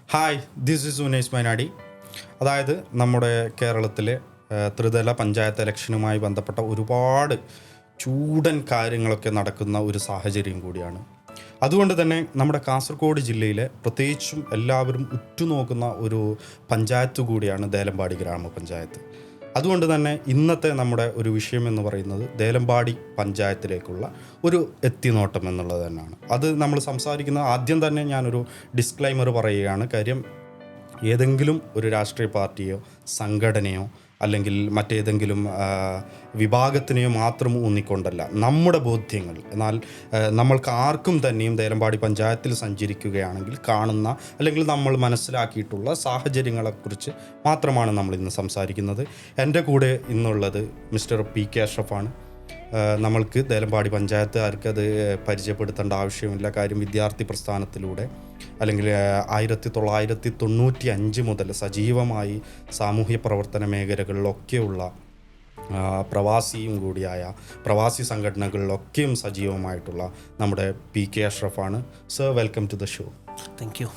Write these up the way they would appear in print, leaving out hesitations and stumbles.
Hi, this is Unais Mainadi. അതായത് നമ്മുടെ കേരളത്തിലെ ത്രിതല പഞ്ചായത്ത് ഇലക്ഷനുമായി ബന്ധപ്പെട്ട ഒരുപാട് ചൂടൻ കാര്യങ്ങളൊക്കെ നടക്കുന്ന ഒരു സാഹചര്യം കൂടിയാണ്. അതുകൊണ്ട് തന്നെ നമ്മുടെ കാസർഗോഡ് ജില്ലയിലെ പ്രത്യേകിച്ചും എല്ലാവരും ഉറ്റുനോക്കുന്ന ഒരു പഞ്ചായത്ത് കൂടിയാണ് ദേലമ്പാടി ഗ്രാമപഞ്ചായത്ത്. അതുകൊണ്ട് തന്നെ ഇന്നത്തെ നമ്മുടെ ഒരു വിഷയം എന്ന് പറയുന്നത് ദേലമ്പാടി പഞ്ചായത്തിലേക്കുള്ള ഒരു എത്തിനോട്ടം എന്നുള്ളത് തന്നെയാണ്. അത് നമ്മൾ സംസാരിക്കുന്ന ആദ്യം തന്നെ ഞാനൊരു ഡിസ്ക്ലൈമർ പറയുകയാണ്. കാര്യം ഏതെങ്കിലും ഒരു രാഷ്ട്രീയ പാർട്ടിയോ സംഘടനയോ അല്ലെങ്കിൽ മറ്റേതെങ്കിലും വിഭാഗത്തിനെയോ മാത്രം ഊന്നിക്കൊണ്ടല്ല നമ്മുടെ ബോധ്യങ്ങൾ. എന്നാൽ നമ്മൾക്ക് ആർക്കും തന്നെയും ദേലമ്പാടി പഞ്ചായത്തിൽ സഞ്ചരിക്കുകയാണെങ്കിൽ കാണുന്ന അല്ലെങ്കിൽ നമ്മൾ മനസ്സിലാക്കിയിട്ടുള്ള സാഹചര്യങ്ങളെക്കുറിച്ച് മാത്രമാണ് നമ്മൾ ഇന്ന് സംസാരിക്കുന്നത്. എൻ്റെ കൂടെ ഇന്നുള്ളത് മിസ്റ്റർ PK അഷ്റഫാണ്. നമ്മൾക്ക് ദേലമ്പാടി പഞ്ചായത്തുകാർക്ക് അത് പരിചയപ്പെടുത്തേണ്ട ആവശ്യമില്ല. കാര്യം വിദ്യാർത്ഥി പ്രസ്ഥാനത്തിലൂടെ അല്ലെങ്കിൽ 1995 മുതൽ സജീവമായി സാമൂഹ്യ പ്രവർത്തന മേഖലകളിലൊക്കെയുള്ള പ്രവാസിയും കൂടിയായ പ്രവാസി സംഘടനകളിലൊക്കെയും സജീവമായിട്ടുള്ള നമ്മുടെ PK അഷ്റഫാണ്. Sir, welcome to the show. Thank you.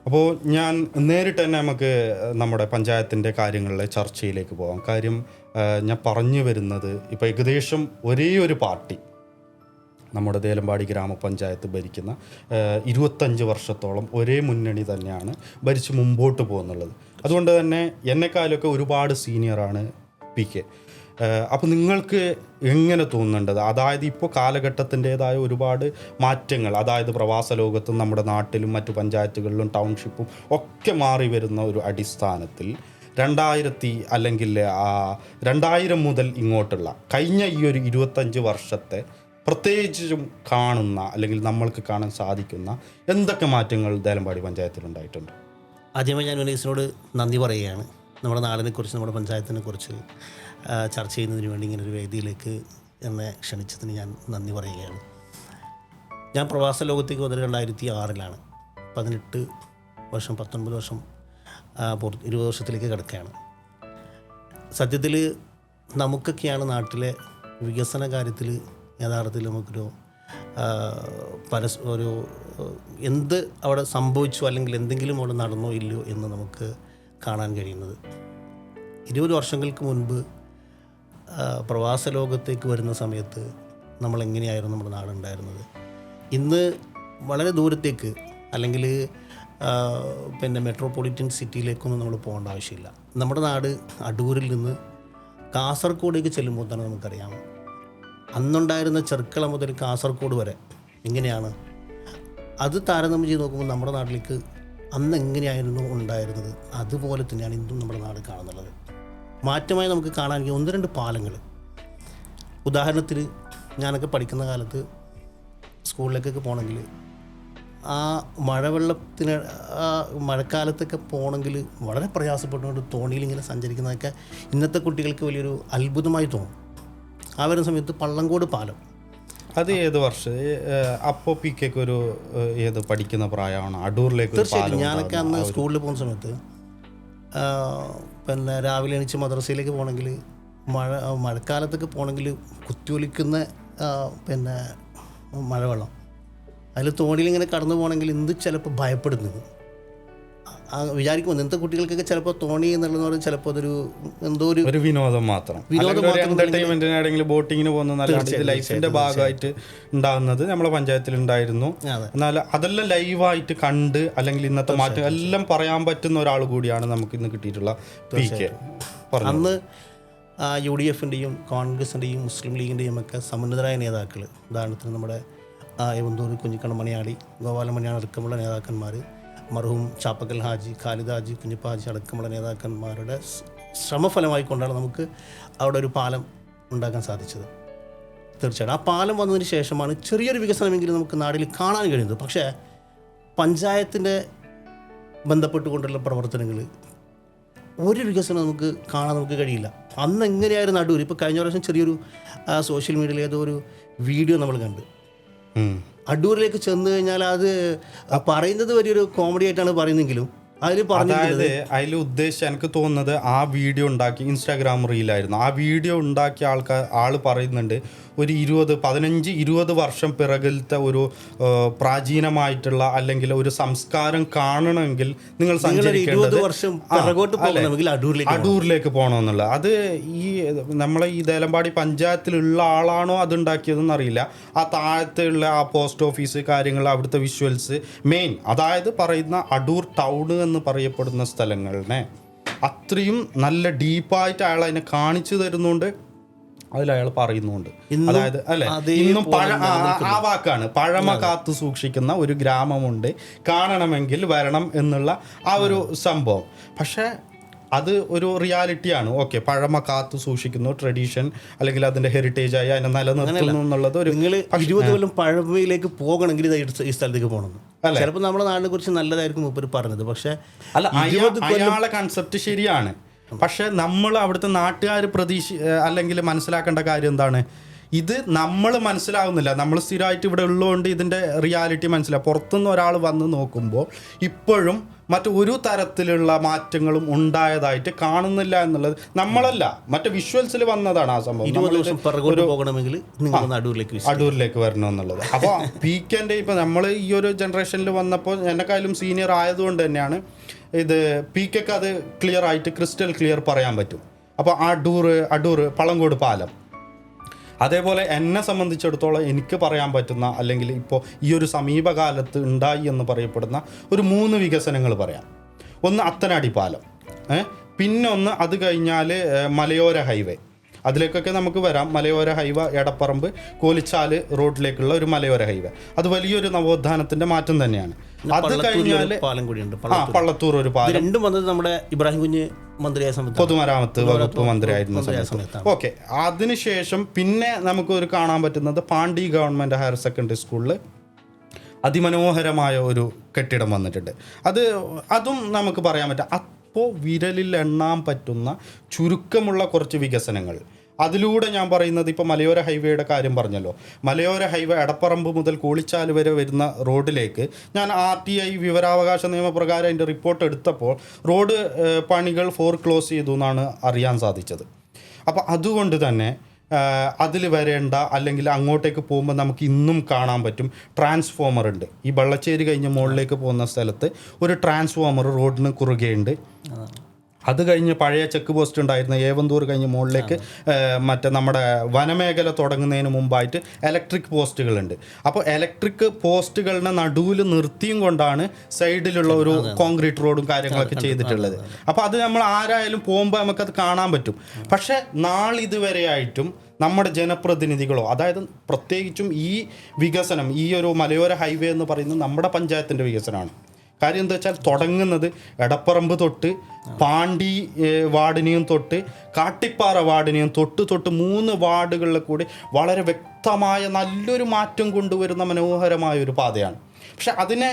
അപ്പോൾ ഞാൻ നേരിട്ട് തന്നെ നമുക്ക് നമ്മുടെ പഞ്ചായത്തിൻ്റെ കാര്യങ്ങളിലെ ചർച്ചയിലേക്ക് പോകാം. കാര്യം ഞാൻ പറഞ്ഞു വരുന്നത് ഇപ്പോൾ ഏകദേശം ഒരേ ഒരു പാർട്ടി നമ്മുടെ ദേലമ്പാടി ഗ്രാമപഞ്ചായത്ത് ഭരിക്കുന്ന 25 വർഷത്തോളം ഒരേ മുന്നണി തന്നെയാണ് ഭരിച്ച് മുമ്പോട്ട് പോകുന്നുള്ളത്. അതുകൊണ്ട് തന്നെ എന്നെക്കാളൊക്കെ ഒരുപാട് സീനിയറാണ് PK. അപ്പോൾ നിങ്ങൾക്ക് എങ്ങനെ തോന്നുന്നുണ്ടത്? അതായത് ഇപ്പോൾ കാലഘട്ടത്തിൻ്റേതായ ഒരുപാട് മാറ്റങ്ങൾ, അതായത് പ്രവാസ ലോകത്തും നമ്മുടെ നാട്ടിലും മറ്റു പഞ്ചായത്തുകളിലും ടൗൺഷിപ്പും ഒക്കെ മാറി വരുന്ന ഒരു അടിസ്ഥാനത്തിൽ 2000 മുതൽ ഇങ്ങോട്ടുള്ള കഴിഞ്ഞ ഈ ഒരു 25 വർഷത്തെ പ്രത്യേകിച്ചും കാണുന്ന അല്ലെങ്കിൽ നമ്മൾക്ക് കാണാൻ സാധിക്കുന്ന എന്തൊക്കെ മാറ്റങ്ങൾ ദേലമ്പാടി പഞ്ചായത്തിലുണ്ടായിട്ടുണ്ട്? ആദ്യമായി ഞാൻ ഉനൈസിനോട് നന്ദി പറയുകയാണ്. നമ്മുടെ നാടിനെക്കുറിച്ച്, നമ്മുടെ പഞ്ചായത്തിനെക്കുറിച്ച് ചർച്ച ചെയ്യുന്നതിന് വേണ്ടി ഇങ്ങനൊരു വേദിയിലേക്ക് എന്നെ ക്ഷണിച്ചതിന് ഞാൻ നന്ദി പറയുകയാണ്. ഞാൻ പ്രവാസ ലോകത്തേക്ക് വന്നത് 2006-ലാണ്. 18 വർഷം 19 വർഷം 20 വർഷത്തിലേക്ക് കിടക്കുകയാണ്. സത്യത്തിൽ നമുക്കൊക്കെയാണ് നാട്ടിലെ വികസന കാര്യത്തിൽ യഥാർത്ഥത്തിൽ നമുക്കൊരു ഒരു എന്ത് അവിടെ സംഭവിച്ചു അല്ലെങ്കിൽ എന്തെങ്കിലും അവിടെ നടന്നോ ഇല്ലയോ എന്ന് നമുക്ക് കാണാൻ കഴിയുന്നത്. 20 വർഷങ്ങൾക്ക് മുൻപ് പ്രവാസ ലോകത്തേക്ക് വരുന്ന സമയത്ത് നമ്മളെങ്ങനെയായിരുന്നു നമ്മുടെ നാടുണ്ടായിരുന്നത്. ഇന്ന് വളരെ ദൂരത്തേക്ക് അല്ലെങ്കിൽ മെട്രോപൊളിറ്റൻ സിറ്റിയിലേക്കൊന്നും നമ്മൾ പോകേണ്ട ആവശ്യമില്ല. നമ്മുടെ നാട് അടൂരിൽ നിന്ന് കാസർഗോഡേക്ക് ചെല്ലുമ്പോൾ തന്നെ നമുക്കറിയാം അന്നുണ്ടായിരുന്ന ചെർക്കള മുതൽ കാസർഗോഡ് വരെ എങ്ങനെയാണ്. അത് താരതമ്യം ചെയ്ത് നോക്കുമ്പോൾ നമ്മുടെ നാട്ടിലേക്ക് അന്ന് എങ്ങനെയായിരുന്നു ഉണ്ടായിരുന്നത് അതുപോലെ തന്നെയാണ് ഇന്നും നമ്മുടെ നാട് കാണുന്നുള്ളത്. മാറ്റമായി നമുക്ക് കാണാൻ 1-2 പാലങ്ങൾ. ഉദാഹരണത്തിന് ഞാനൊക്കെ പഠിക്കുന്ന കാലത്ത് സ്കൂളിലേക്കൊക്കെ പോകണമെങ്കിൽ ആ മഴവെള്ളത്തിന് മഴക്കാലത്തൊക്കെ പോകണമെങ്കിൽ വളരെ പ്രയാസപ്പെട്ടുകൊണ്ട് തോണിയിൽ ഇങ്ങനെ സഞ്ചരിക്കുന്നതൊക്കെ ഇന്നത്തെ കുട്ടികൾക്ക് വലിയൊരു അത്ഭുതമായി തോന്നും. ആ വരുന്ന സമയത്ത് പള്ളങ്കോട് പാലം, അത് ഏത് വർഷം? അപ്പോൾ PK ഒരു ഏത് പഠിക്കുന്ന പ്രായമാണ് അടൂരിലേക്ക്? തീർച്ചയായിട്ടും ഞാനൊക്കെ അന്ന് സ്കൂളിൽ പോകുന്ന സമയത്ത് രാവിലെ എണീച്ച് മദ്രസയിലേക്ക് പോകണമെങ്കിൽ മഴക്കാലത്തൊക്കെ പോകണമെങ്കിൽ കുത്തിയൊലിക്കുന്ന മഴവെള്ളം, അതിൽ തോണിയിലിങ്ങനെ കടന്നു പോകണമെങ്കിൽ എന്ത് ചിലപ്പോൾ ഭയപ്പെടുന്നത് വിചാരിക്കുമ്പോൾ ഇന്നത്തെ കുട്ടികൾക്കൊക്കെ ചിലപ്പോൾ തോണി എന്നുള്ളത് പറഞ്ഞാൽ ചിലപ്പോൾ അതൊരു എന്തോ ഒരു വിനോദം മാത്രം, എന്റർടൈൻമെന്റിനാണെങ്കിലും ബോട്ടിങ്ങിന് പോകുന്ന ലൈഫിന്റെ ഭാഗമായിട്ട് ഉണ്ടാകുന്നത് നമ്മളെ പഞ്ചായത്തിൽ ഉണ്ടായിരുന്നു. എന്നാൽ അതെല്ലാം ലൈവായിട്ട് കണ്ട് അല്ലെങ്കിൽ ഇന്നത്തെ മാറ്റം എല്ലാം പറയാൻ പറ്റുന്ന ഒരാൾ കൂടിയാണ് നമുക്ക് ഇന്ന് കിട്ടിയിട്ടുള്ള PK. അന്ന് UDF-ൻ്റെയും കോൺഗ്രസിൻ്റെയും മുസ്ലിം ലീഗിൻ്റെയും ഒക്കെ സമുന്നതരായ നേതാക്കൾ, ഉദാഹരണത്തിന് നമ്മുടെ എവന്തൂർ കുഞ്ഞിക്കണ്ണ മണിയാടി, ഗോപാലമണിയാണ് അടക്കമുള്ള നേതാക്കന്മാർ, മർഹൂം ചാപ്പക്കൽ ഹാജി, ഖാലിദ് ഹാജി, കുഞ്ഞിപ്പ ഹാജി അടക്കമുള്ള നേതാക്കന്മാരുടെ ശ്രമഫലമായി കൊണ്ടാണ് നമുക്ക് അവിടെ ഒരു പാലം ഉണ്ടാക്കാൻ സാധിച്ചത്. തീർച്ചയായിട്ടും ആ പാലം വന്നതിന് ശേഷമാണ് ചെറിയൊരു വികസനമെങ്കിലും നമുക്ക് നാട്ടിൽ കാണാൻ കഴിയുന്നത്. പക്ഷേ പഞ്ചായത്തിൻ്റെ ബന്ധപ്പെട്ടുകൊണ്ടുള്ള പ്രവർത്തനങ്ങൾ ഒരു വികസനം നമുക്ക് കാണാൻ കഴിയില്ല. അന്ന് എങ്ങനെയായിരുന്നു അടൂർ? ഇപ്പോൾ കഴിഞ്ഞ പ്രാവശ്യം ചെറിയൊരു സോഷ്യൽ മീഡിയയിൽ ഏതോ ഒരു വീഡിയോ നമ്മൾ കണ്ട്. അടൂരിലേക്ക് ചെന്ന് കഴിഞ്ഞാൽ അത് പറയുന്നത് വലിയൊരു കോമഡി ആയിട്ടാണ് പറയുന്നെങ്കിലും അതിൽ അതായത് അതിൽ ഉദ്ദേശിച്ച് എനിക്ക് തോന്നുന്നത് ആ വീഡിയോ ഉണ്ടാക്കി ഇൻസ്റ്റാഗ്രാം റീലായിരുന്നു. ആ വീഡിയോ ഉണ്ടാക്കിയ ആൾ പറയുന്നുണ്ട് ഒരു 15-20 വർഷം പിറകിലത്തെ ഒരു പ്രാചീനമായിട്ടുള്ള അല്ലെങ്കിൽ ഒരു സംസ്കാരം കാണണമെങ്കിൽ നിങ്ങൾ സഞ്ചരിക്കേണ്ടത് അടൂരിലേക്ക് പോകണമെന്നുള്ള. അത് ഈ നമ്മളെ ഈ ദേലമ്പാടി പഞ്ചായത്തിലുള്ള ആളാണോ അത് ഉണ്ടാക്കിയതെന്ന് അറിയില്ല. ആ താഴത്തുള്ള ആ പോസ്റ്റ് ഓഫീസ് കാര്യങ്ങൾ, അവിടുത്തെ വിഷ്വൽസ് മെയിൻ, അതായത് പറയുന്ന അടൂർ ടൗൺ എന്ന് പറയപ്പെടുന്ന സ്ഥലങ്ങളിനെ അത്രയും നല്ല ഡീപ്പായിട്ട് അയാൾ അതിനെ കാണിച്ചു തരുന്നുണ്ട്, അതിൽ അയാൾ പറയുന്നുണ്ട്. അതായത് അല്ലെ, ഇന്നും ആ വാക്കാണ്, പഴമ കാത്തു സൂക്ഷിക്കുന്ന ഒരു ഗ്രാമമുണ്ട്, കാണണമെങ്കിൽ വരണം എന്നുള്ള ആ ഒരു സംഭവം. പക്ഷേ അത് ഒരു റിയാലിറ്റിയാണ്. ഓക്കെ, പഴമ കാത്തു സൂക്ഷിക്കുന്നു, ട്രഡീഷൻ അല്ലെങ്കിൽ അതിന്റെ ഹെറിറ്റേജ് ആയി അതിനെ നിലനിർത്തുന്നു എന്നുള്ളത് ഒരു 20 കൊല്ലം പഴമയിലേക്ക് പോകണമെങ്കിൽ ഈ സ്ഥലത്തേക്ക് പോകണം. ചിലപ്പോൾ നമ്മുടെ നാടിനെ കുറിച്ച് നല്ലതായിരിക്കും മൂപ്പര് പറഞ്ഞത്, പക്ഷെ അല്ല, അയാളെ കൺസെപ്റ്റ് ശരിയാണ്. പക്ഷെ നമ്മൾ അവിടുത്തെ നാട്ടുകാർ അല്ലെങ്കിൽ മനസ്സിലാക്കേണ്ട കാര്യം എന്താണ്, ഇത് നമ്മൾ മനസ്സിലാവുന്നില്ല. നമ്മൾ സ്ഥിരമായിട്ട് ഇവിടെ ഉള്ളതുകൊണ്ട് ഇതിൻ്റെ റിയാലിറ്റി മനസ്സിലാവും. പുറത്തുനിന്ന് ഒരാൾ വന്ന് നോക്കുമ്പോൾ ഇപ്പോഴും മറ്റൊരു തരത്തിലുള്ള മാറ്റങ്ങളും ഉണ്ടായതായിട്ട് കാണുന്നില്ല എന്നുള്ളത് നമ്മളല്ല, മറ്റേ വിഷ്വൽസിൽ വന്നതാണ് ആ സംഭവം. അടൂരിലേക്ക് വരണം എന്നുള്ളത്. അപ്പോൾ പീക്കൻ്റെ ഇപ്പോൾ നമ്മൾ ഈ ഒരു ജനറേഷനിൽ വന്നപ്പോൾ എന്നെക്കാളും സീനിയർ ആയതുകൊണ്ട് തന്നെയാണ് ഇത് പീക്കൊക്കെ അത് ക്ലിയർ ആയിട്ട് ക്രിസ്റ്റൽ ക്ലിയർ പറയാൻ പറ്റും. അപ്പോൾ അടൂർ പളങ്കോട് പാലം, അതേപോലെ എന്നെ സംബന്ധിച്ചിടത്തോളം എനിക്ക് പറയാൻ പറ്റുന്ന അല്ലെങ്കിൽ ഇപ്പോൾ ഈ ഒരു സമീപകാലത്ത് ഉണ്ടായി എന്ന് പറയപ്പെടുന്ന ഒരു 3 വികസനങ്ങൾ പറയാം. ഒന്ന് അത്തനാടി പാലം, പിന്നെ ഒന്ന് അത് കഴിഞ്ഞാൽ മലയോര ഹൈവേ, അതിലേക്കൊക്കെ നമുക്ക് വരാം. മലയോര ഹൈവേ എടപ്പറമ്പ് കോലിച്ചാല് റോഡിലേക്കുള്ള ഒരു മലയോര ഹൈവേ, അത് വലിയൊരു നവോത്ഥാനത്തിന്റെ മാറ്റം തന്നെയാണ്. അത് കഴിഞ്ഞാൽ പള്ളത്തൂർ ഒരു പാലം, രണ്ടും വന്നത് നമ്മുടെ ഇബ്രാഹിം കുഞ്ഞ് മന്ത്രിയായ സമയത്ത്, പൊതുമരാമത്ത് വകുപ്പ് മന്ത്രിയായിരുന്ന സമയത്ത്. ഓക്കെ, അതിനുശേഷം പിന്നെ നമുക്ക് ഒരു കാണാൻ പറ്റുന്നത് പാണ്ടി ഗവൺമെന്റ് ഹയർ സെക്കൻഡറി സ്കൂളിൽ അതിമനോഹരമായ ഒരു കെട്ടിടം വന്നിട്ടുണ്ട്. അതും നമുക്ക് പറയാൻ പറ്റും. അപ്പോൾ വിരലിൽ എണ്ണാൻ പറ്റുന്ന ചുരുക്കമുള്ള കുറച്ച് വികസനങ്ങൾ. അതിലൂടെ ഞാൻ പറയുന്നത് ഇപ്പോൾ മലയോര ഹൈവേയുടെ കാര്യം പറഞ്ഞല്ലോ. മലയോര ഹൈവേ എടപ്പറമ്പ് മുതൽ കോളിച്ചാല് വരെ വരുന്ന റോഡിലേക്ക് ഞാൻ RTI വിവരാവകാശ നിയമപ്രകാരം അതിൻ്റെ റിപ്പോർട്ട് എടുത്തപ്പോൾ റോഡ് പണികൾ ഫോർക്ലോസ് ചെയ്തു എന്നാണ് അറിയാൻ സാധിച്ചത്. അപ്പോൾ അതുകൊണ്ട് തന്നെ അതിൽ വരേണ്ട അല്ലെങ്കിൽ അങ്ങോട്ടേക്ക് പോകുമ്പോൾ നമുക്ക് ഇന്നും കാണാൻ പറ്റും ട്രാൻസ്ഫോമർ ഉണ്ട്. ഈ ബള്ളച്ചേരി കഴിഞ്ഞ് മുകളിലേക്ക് പോകുന്ന സ്ഥലത്ത് ഒരു ട്രാൻസ്ഫോമർ റോഡിന് കുറുകെയുണ്ട്. അത് കഴിഞ്ഞ് പഴയ ചെക്ക് പോസ്റ്റ് ഉണ്ടായിരുന്ന ഏവന്തൂർ കഴിഞ്ഞ് മുകളിലേക്ക് മറ്റേ നമ്മുടെ വനമേഖല തുടങ്ങുന്നതിന് മുമ്പായിട്ട് ഇലക്ട്രിക് പോസ്റ്റുകളുണ്ട്. അപ്പോൾ ഇലക്ട്രിക് പോസ്റ്റുകളുടെ നടുവിൽ നിർത്തിയും കൊണ്ടാണ് സൈഡിലുള്ള ഒരു കോൺക്രീറ്റ് റോഡും കാര്യങ്ങളൊക്കെ ചെയ്തിട്ടുള്ളത്. അപ്പോൾ അത് നമ്മൾ ആരായാലും പോകുമ്പോൾ നമുക്കത് കാണാൻ പറ്റും. പക്ഷേ നാളിതുവരെയായിട്ടും നമ്മുടെ ജനപ്രതിനിധികളോ, അതായത് പ്രത്യേകിച്ചും ഈ വികസനം, ഈ ഒരു മലയോര ഹൈവേ എന്ന് പറയുന്നത് നമ്മുടെ പഞ്ചായത്തിൻ്റെ വികസനമാണ്. കാര്യം എന്താ വെച്ചാൽ തുടങ്ങുന്നത് എടപ്പറമ്പ് തൊട്ട് പാണ്ടി വാർഡിനെയും തൊട്ട് കാട്ടിപ്പാറ വാർഡിനെയും തൊട്ട് 3 വാർഡുകളിൽ കൂടി വളരെ വ്യക്തമായ നല്ലൊരു മാറ്റം കൊണ്ടുവരുന്ന മനോഹരമായ ഒരു പാതയാണ്. പക്ഷെ അതിനെ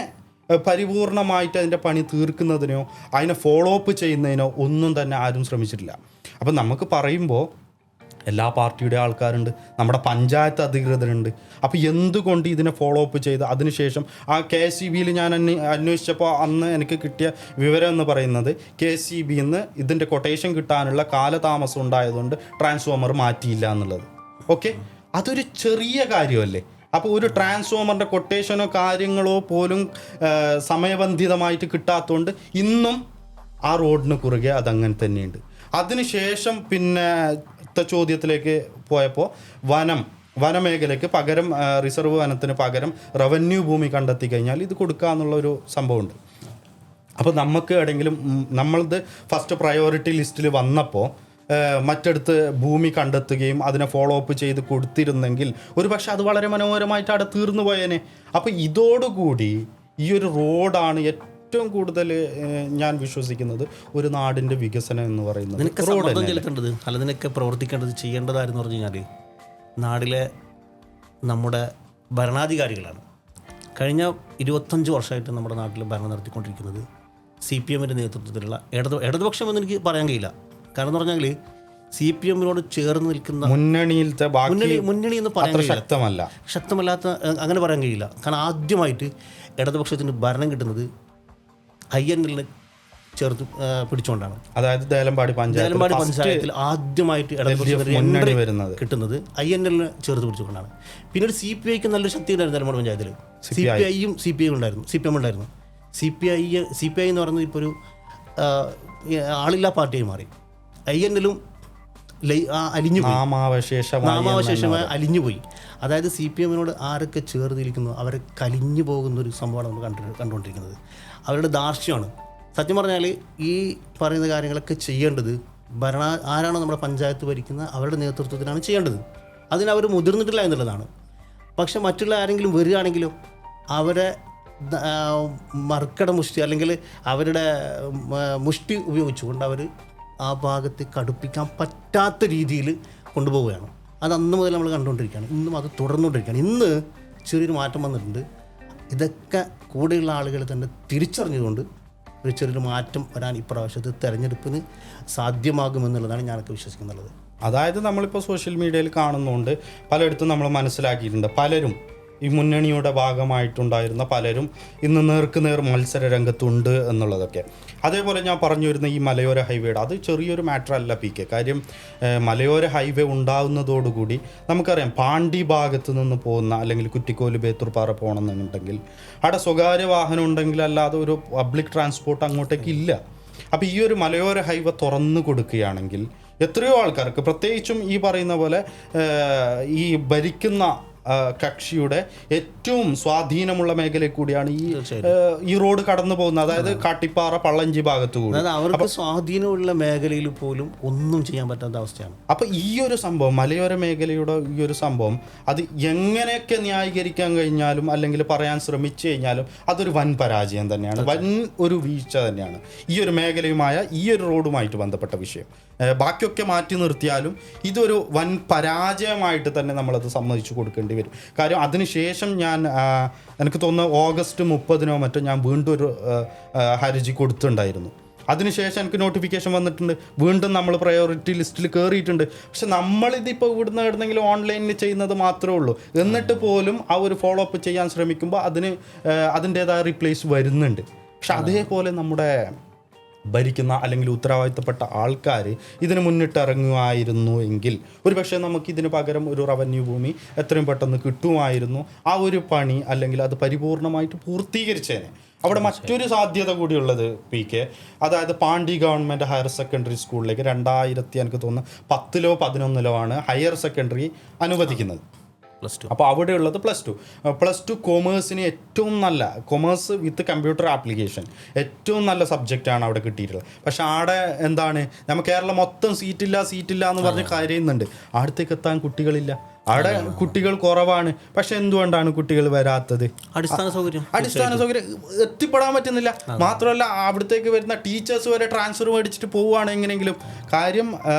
പരിപൂർണമായിട്ട് അതിൻ്റെ പണി തീർക്കുന്നതിനോ അതിനെ ഫോളോ അപ്പ് ചെയ്യുന്നതിനോ ഒന്നും തന്നെ ആരും ശ്രമിച്ചിട്ടില്ല. അപ്പം നമുക്ക് പറയുമ്പോൾ എല്ലാ പാർട്ടിയുടെ ആൾക്കാരുണ്ട്, നമ്മുടെ പഞ്ചായത്ത് അധികൃതരുണ്ട്. അപ്പോൾ എന്തുകൊണ്ട് ഇതിനെ ഫോളോ അപ്പ് ചെയ്ത് അതിനുശേഷം ആ KCBയിൽ ഞാൻ അന്വേഷിച്ചപ്പോൾ അന്ന് എനിക്ക് കിട്ടിയ വിവരം എന്ന് പറയുന്നത് KCBന്ന് ഇതിൻ്റെ കൊട്ടേഷൻ കിട്ടാനുള്ള കാലതാമസം ഉണ്ടായതുകൊണ്ട് ട്രാൻസ്ഫോമർ മാറ്റിയില്ല എന്നുള്ളത്. ഓക്കെ, അതൊരു ചെറിയ കാര്യമല്ലേ. അപ്പോൾ ഒരു ട്രാൻസ്ഫോമറിൻ്റെ കൊട്ടേഷനോ കാര്യങ്ങളോ പോലും സമയബന്ധിതമായിട്ട് കിട്ടാത്തതുകൊണ്ട് ഇന്നും ആ റോഡിന് കുറുകെ അതങ്ങനെ തന്നെയുണ്ട്. അതിനുശേഷം പിന്നെ ചോദ്യത്തിലേക്ക് പോയപ്പോൾ വനമേഖലയ്ക്ക് പകരം റിസർവ് വനത്തിന് പകരം റവന്യൂ ഭൂമി കണ്ടെത്തി കഴിഞ്ഞാൽ ഇത് കൊടുക്കുക എന്നുള്ളൊരു സംഭവമുണ്ട്. അപ്പോൾ നമുക്ക് എവിടെയെങ്കിലും നമ്മളത് ഫസ്റ്റ് പ്രയോറിറ്റി ലിസ്റ്റിൽ വന്നപ്പോൾ മറ്റടുത്ത് ഭൂമി കണ്ടെത്തുകയും അതിനെ ഫോളോ അപ്പ് ചെയ്ത് കൊടുത്തിരുന്നെങ്കിൽ ഒരു പക്ഷേ അത് വളരെ മനോഹരമായിട്ട് അവിടെ തീർന്നു പോയേനെ. അപ്പോൾ ഇതോടുകൂടി ഈ ഒരു റോഡാണ് ഏറ്റവും കൂടുതൽ ഞാൻ വിശ്വസിക്കുന്നത് ഒരു നാടിൻ്റെ വികസനം എന്ന് പറയുന്നത്. നിനക്ക് പ്രവർത്തിക്കേണ്ടത് ചെയ്യേണ്ടതായിരുന്നു പറഞ്ഞു കഴിഞ്ഞാൽ നാടിലെ നമ്മുടെ ഭരണാധികാരികളാണ്. കഴിഞ്ഞ 25 വർഷമായിട്ട് നമ്മുടെ നാട്ടിൽ ഭരണം നടത്തിക്കൊണ്ടിരിക്കുന്നത് CPMൻ്റെ നേതൃത്വത്തിലുള്ള ഇടതുപക്ഷം എന്ന് എനിക്ക് പറയാൻ കഴിയില്ല. കാരണം എന്ന് പറഞ്ഞാൽ CPMനോട് ചേർന്ന് നിൽക്കുന്ന മുന്നണി എന്ന് പറയാൻ ശക്തമല്ലാത്ത അങ്ങനെ പറയാൻ കഴിയില്ല. കാരണം ആദ്യമായിട്ട് ഇടതുപക്ഷത്തിന് ഭരണം കിട്ടുന്നത് INL പിടിച്ചുകൊണ്ടാണ്. അതായത് ദേലമ്പാടി പഞ്ചായത്തിൽ ആദ്യമായിട്ട് മുന്നണി വരുന്നത് കിട്ടുന്നത് INL ചേർത്ത് പിടിച്ചുകൊണ്ടാണ്. പിന്നീട് CPIക്ക് നല്ലൊരു ശക്തി ഉണ്ടായിരുന്നു ദേലമ്പാടി പഞ്ചായത്തിൽ. CPI ഉണ്ടായിരുന്നു, CPM ഉണ്ടായിരുന്നു. CPI എന്ന് പറയുന്നത് ഇപ്പോൾ ഒരു ആളില്ലാ പാർട്ടിയായി മാറി. INLും നാമാവശേഷമായി അലിഞ്ഞുപോയി. അതായത് CPMനോട് ആരൊക്കെ ചേർന്നിരിക്കുന്നു അവരെ കലിഞ്ഞു പോകുന്നൊരു സംഭവമാണ് നമ്മൾ കണ്ടുകൊണ്ടിരിക്കുന്നത്. അവരുടെ ധാർഷ്ട്യമാണ്. സത്യം പറഞ്ഞാൽ ഈ പറയുന്ന കാര്യങ്ങളൊക്കെ ചെയ്യേണ്ടത് ആരാണോ നമ്മുടെ പഞ്ചായത്ത് ഭരിക്കുന്ന അവരുടെ നേതൃത്വത്തിലാണ് ചെയ്യേണ്ടത്. അതിനവർ മുതിർന്നിട്ടില്ല എന്നുള്ളതാണ്. പക്ഷെ മറ്റുള്ള ആരെങ്കിലും വരികയാണെങ്കിലോ അവരെ മർക്കട മുഷ്ടി അല്ലെങ്കിൽ അവരുടെ മുഷ്ടി ഉപയോഗിച്ചുകൊണ്ട് അവർ ആ ഭാഗത്ത് കടുപ്പിക്കാൻ പറ്റാത്ത രീതിയിൽ കൊണ്ടുപോവുകയാണ്. അത് അന്ന് മുതൽ നമ്മൾ കണ്ടുകൊണ്ടിരിക്കുകയാണ്. ഇന്നും അത് തുടർന്നുകൊണ്ടിരിക്കുകയാണ്. ഇന്ന് ചെറിയൊരു മാറ്റം വന്നിട്ടുണ്ട്. ഇതൊക്കെ കൂടെയുള്ള ആളുകൾ തന്നെ തിരിച്ചറിഞ്ഞുകൊണ്ട് ഒരു ചെറിയൊരു മാറ്റം വരാൻ ഇപ്രാവശ്യത്തെ തെരഞ്ഞെടുപ്പിന് സാധ്യമാകുമെന്നുള്ളതാണ് ഞാനൊക്കെ വിശ്വസിക്കുന്നുള്ളത്. അതായത് നമ്മളിപ്പോൾ സോഷ്യൽ മീഡിയയിൽ കാണുന്നതുകൊണ്ട് പലയിടത്തും നമ്മൾ മനസ്സിലാക്കിയിട്ടുണ്ട്. പലരും ഈ മുന്നണിയുടെ ഭാഗമായിട്ടുണ്ടായിരുന്ന പലരും ഇന്ന് നേർക്കുനേർ മത്സര രംഗത്തുണ്ട് എന്നുള്ളതൊക്കെ. അതേപോലെ ഞാൻ പറഞ്ഞു വരുന്ന ഈ മലയോര ഹൈവേയുടെ അത് ചെറിയൊരു മാറ്റർ അല്ല PK. കാര്യം മലയോര ഹൈവേ ഉണ്ടാകുന്നതോടുകൂടി നമുക്കറിയാം പാണ്ടി ഭാഗത്ത് നിന്ന് പോകുന്ന അല്ലെങ്കിൽ കുറ്റിക്കോല് ബേത്തൂർപ്പാറ പോകണമെന്നുണ്ടെങ്കിൽ അവിടെ സ്വകാര്യ വാഹനം ഉണ്ടെങ്കിൽ അല്ലാതെ ഒരു പബ്ലിക് ട്രാൻസ്പോർട്ട് അങ്ങോട്ടേക്ക് ഇല്ല. അപ്പോൾ ഈ ഒരു മലയോര ഹൈവേ തുറന്നു കൊടുക്കുകയാണെങ്കിൽ എത്രയോ ആൾക്കാർക്ക്, പ്രത്യേകിച്ചും ഈ പറയുന്ന പോലെ ഈ ഭരിക്കുന്ന കക്ഷിയുടെ ഏറ്റവും സ്വാധീനമുള്ള മേഖലയിൽ കൂടിയാണ് ഈ റോഡ് കടന്നു പോകുന്നത്. അതായത് കാട്ടിപ്പാറ പള്ളഞ്ചി ഭാഗത്തു കൂടി അവർക്ക് സ്വാധീനമുള്ള മേഖലയിൽ പോലും ഒന്നും ചെയ്യാൻ പറ്റാത്ത അവസ്ഥയാണ്. അപ്പൊ ഈ ഒരു സംഭവം, മലയോര മേഖലയുടെ ഈ ഒരു സംഭവം, അത് എങ്ങനെയൊക്കെ ന്യായീകരിക്കാൻ കഴിഞ്ഞാലും അല്ലെങ്കിൽ പറയാൻ ശ്രമിച്ചു കഴിഞ്ഞാലും അതൊരു വൻ പരാജയം തന്നെയാണ്, വൻ ഒരു വീഴ്ച തന്നെയാണ് ഈ ഒരു മേഖലയുമായ ഈ ഒരു റോഡുമായിട്ട് ബന്ധപ്പെട്ട വിഷയം. ബാക്കിയൊക്കെ മാറ്റി നിർത്തിയാലും ഇതൊരു വൻ പരാജയമായിട്ട് തന്നെ നമ്മളത് സമ്മതിച്ചു കൊടുക്കേണ്ടി വരും. കാര്യം അതിനുശേഷം എനിക്ക് തോന്നുന്നു August 30 മറ്റോ ഞാൻ വീണ്ടും ഒരു ഹർജി കൊടുത്തിട്ടുണ്ടായിരുന്നു. അതിനുശേഷം എനിക്ക് നോട്ടിഫിക്കേഷൻ വന്നിട്ടുണ്ട്, വീണ്ടും നമ്മൾ പ്രയോറിറ്റി ലിസ്റ്റിൽ കയറിയിട്ടുണ്ട്. പക്ഷെ നമ്മളിതിപ്പോൾ ഇവിടുന്ന് എവിടുന്നെങ്കിലും ഓൺലൈനിൽ ചെയ്യുന്നത് മാത്രമേ ഉള്ളൂ. എന്നിട്ട് പോലും ആ ഒരു ഫോളോ അപ്പ് ചെയ്യാൻ ശ്രമിക്കുമ്പോൾ അതിൻ്റേതായ റീപ്ലേസ് വരുന്നുണ്ട്. പക്ഷെ അതേപോലെ നമ്മുടെ ഭരിക്കുന്ന അല്ലെങ്കിൽ ഉത്തരവാദിത്തപ്പെട്ട ആൾക്കാർ ഇതിന് മുന്നിട്ടിറങ്ങുമായിരുന്നു എങ്കിൽ ഒരുപക്ഷെ നമുക്കിതിന് പകരം ഒരു റവന്യൂ ഭൂമി എത്രയും പെട്ടെന്ന് കിട്ടുമായിരുന്നു. ആ ഒരു പണി അല്ലെങ്കിൽ അത് പരിപൂർണമായിട്ട് പൂർത്തീകരിച്ചേനെ. അവിടെ മറ്റൊരു സാധ്യത കൂടിയുള്ളത് PK, അതായത് പാണ്ടി ഗവൺമെൻറ് ഹയർ സെക്കൻഡറി സ്കൂളിലേക്ക് 2000 എനിക്ക് തോന്നുന്നു 10-ലോ 11-ലോ ആണ് ഹയർ സെക്കൻഡറി അനുവദിക്കുന്നത്. അപ്പോൾ അവിടെയുള്ളത് +2 കൊമേഴ്സിന് ഏറ്റവും നല്ല കൊമേഴ്സ് വിത്ത് കമ്പ്യൂട്ടർ ആപ്ലിക്കേഷൻ ഏറ്റവും നല്ല സബ്ജക്റ്റാണ് അവിടെ കിട്ടിയിട്ടുള്ളത്. പക്ഷെ അവിടെ എന്താണ്, നമ്മൾ കേരളം മൊത്തം സീറ്റില്ല എന്ന് പറഞ്ഞ് കരയുന്നുണ്ട്. അടുത്തേക്ക് എത്താൻ കുട്ടികളില്ല, അവിടെ കുട്ടികൾ കുറവാണ്. പക്ഷെ എന്തുകൊണ്ടാണ് കുട്ടികൾ വരാത്തത്? അടിസ്ഥാന സൗകര്യം എത്തിപ്പെടാൻ പറ്റുന്നില്ല. മാത്രമല്ല അവിടത്തേക്ക് വരുന്ന ടീച്ചേഴ്സ് വരെ ട്രാൻസ്ഫർ മേടിച്ചിട്ട് പോവുകയാണ് എങ്ങനെയെങ്കിലും. കാര്യം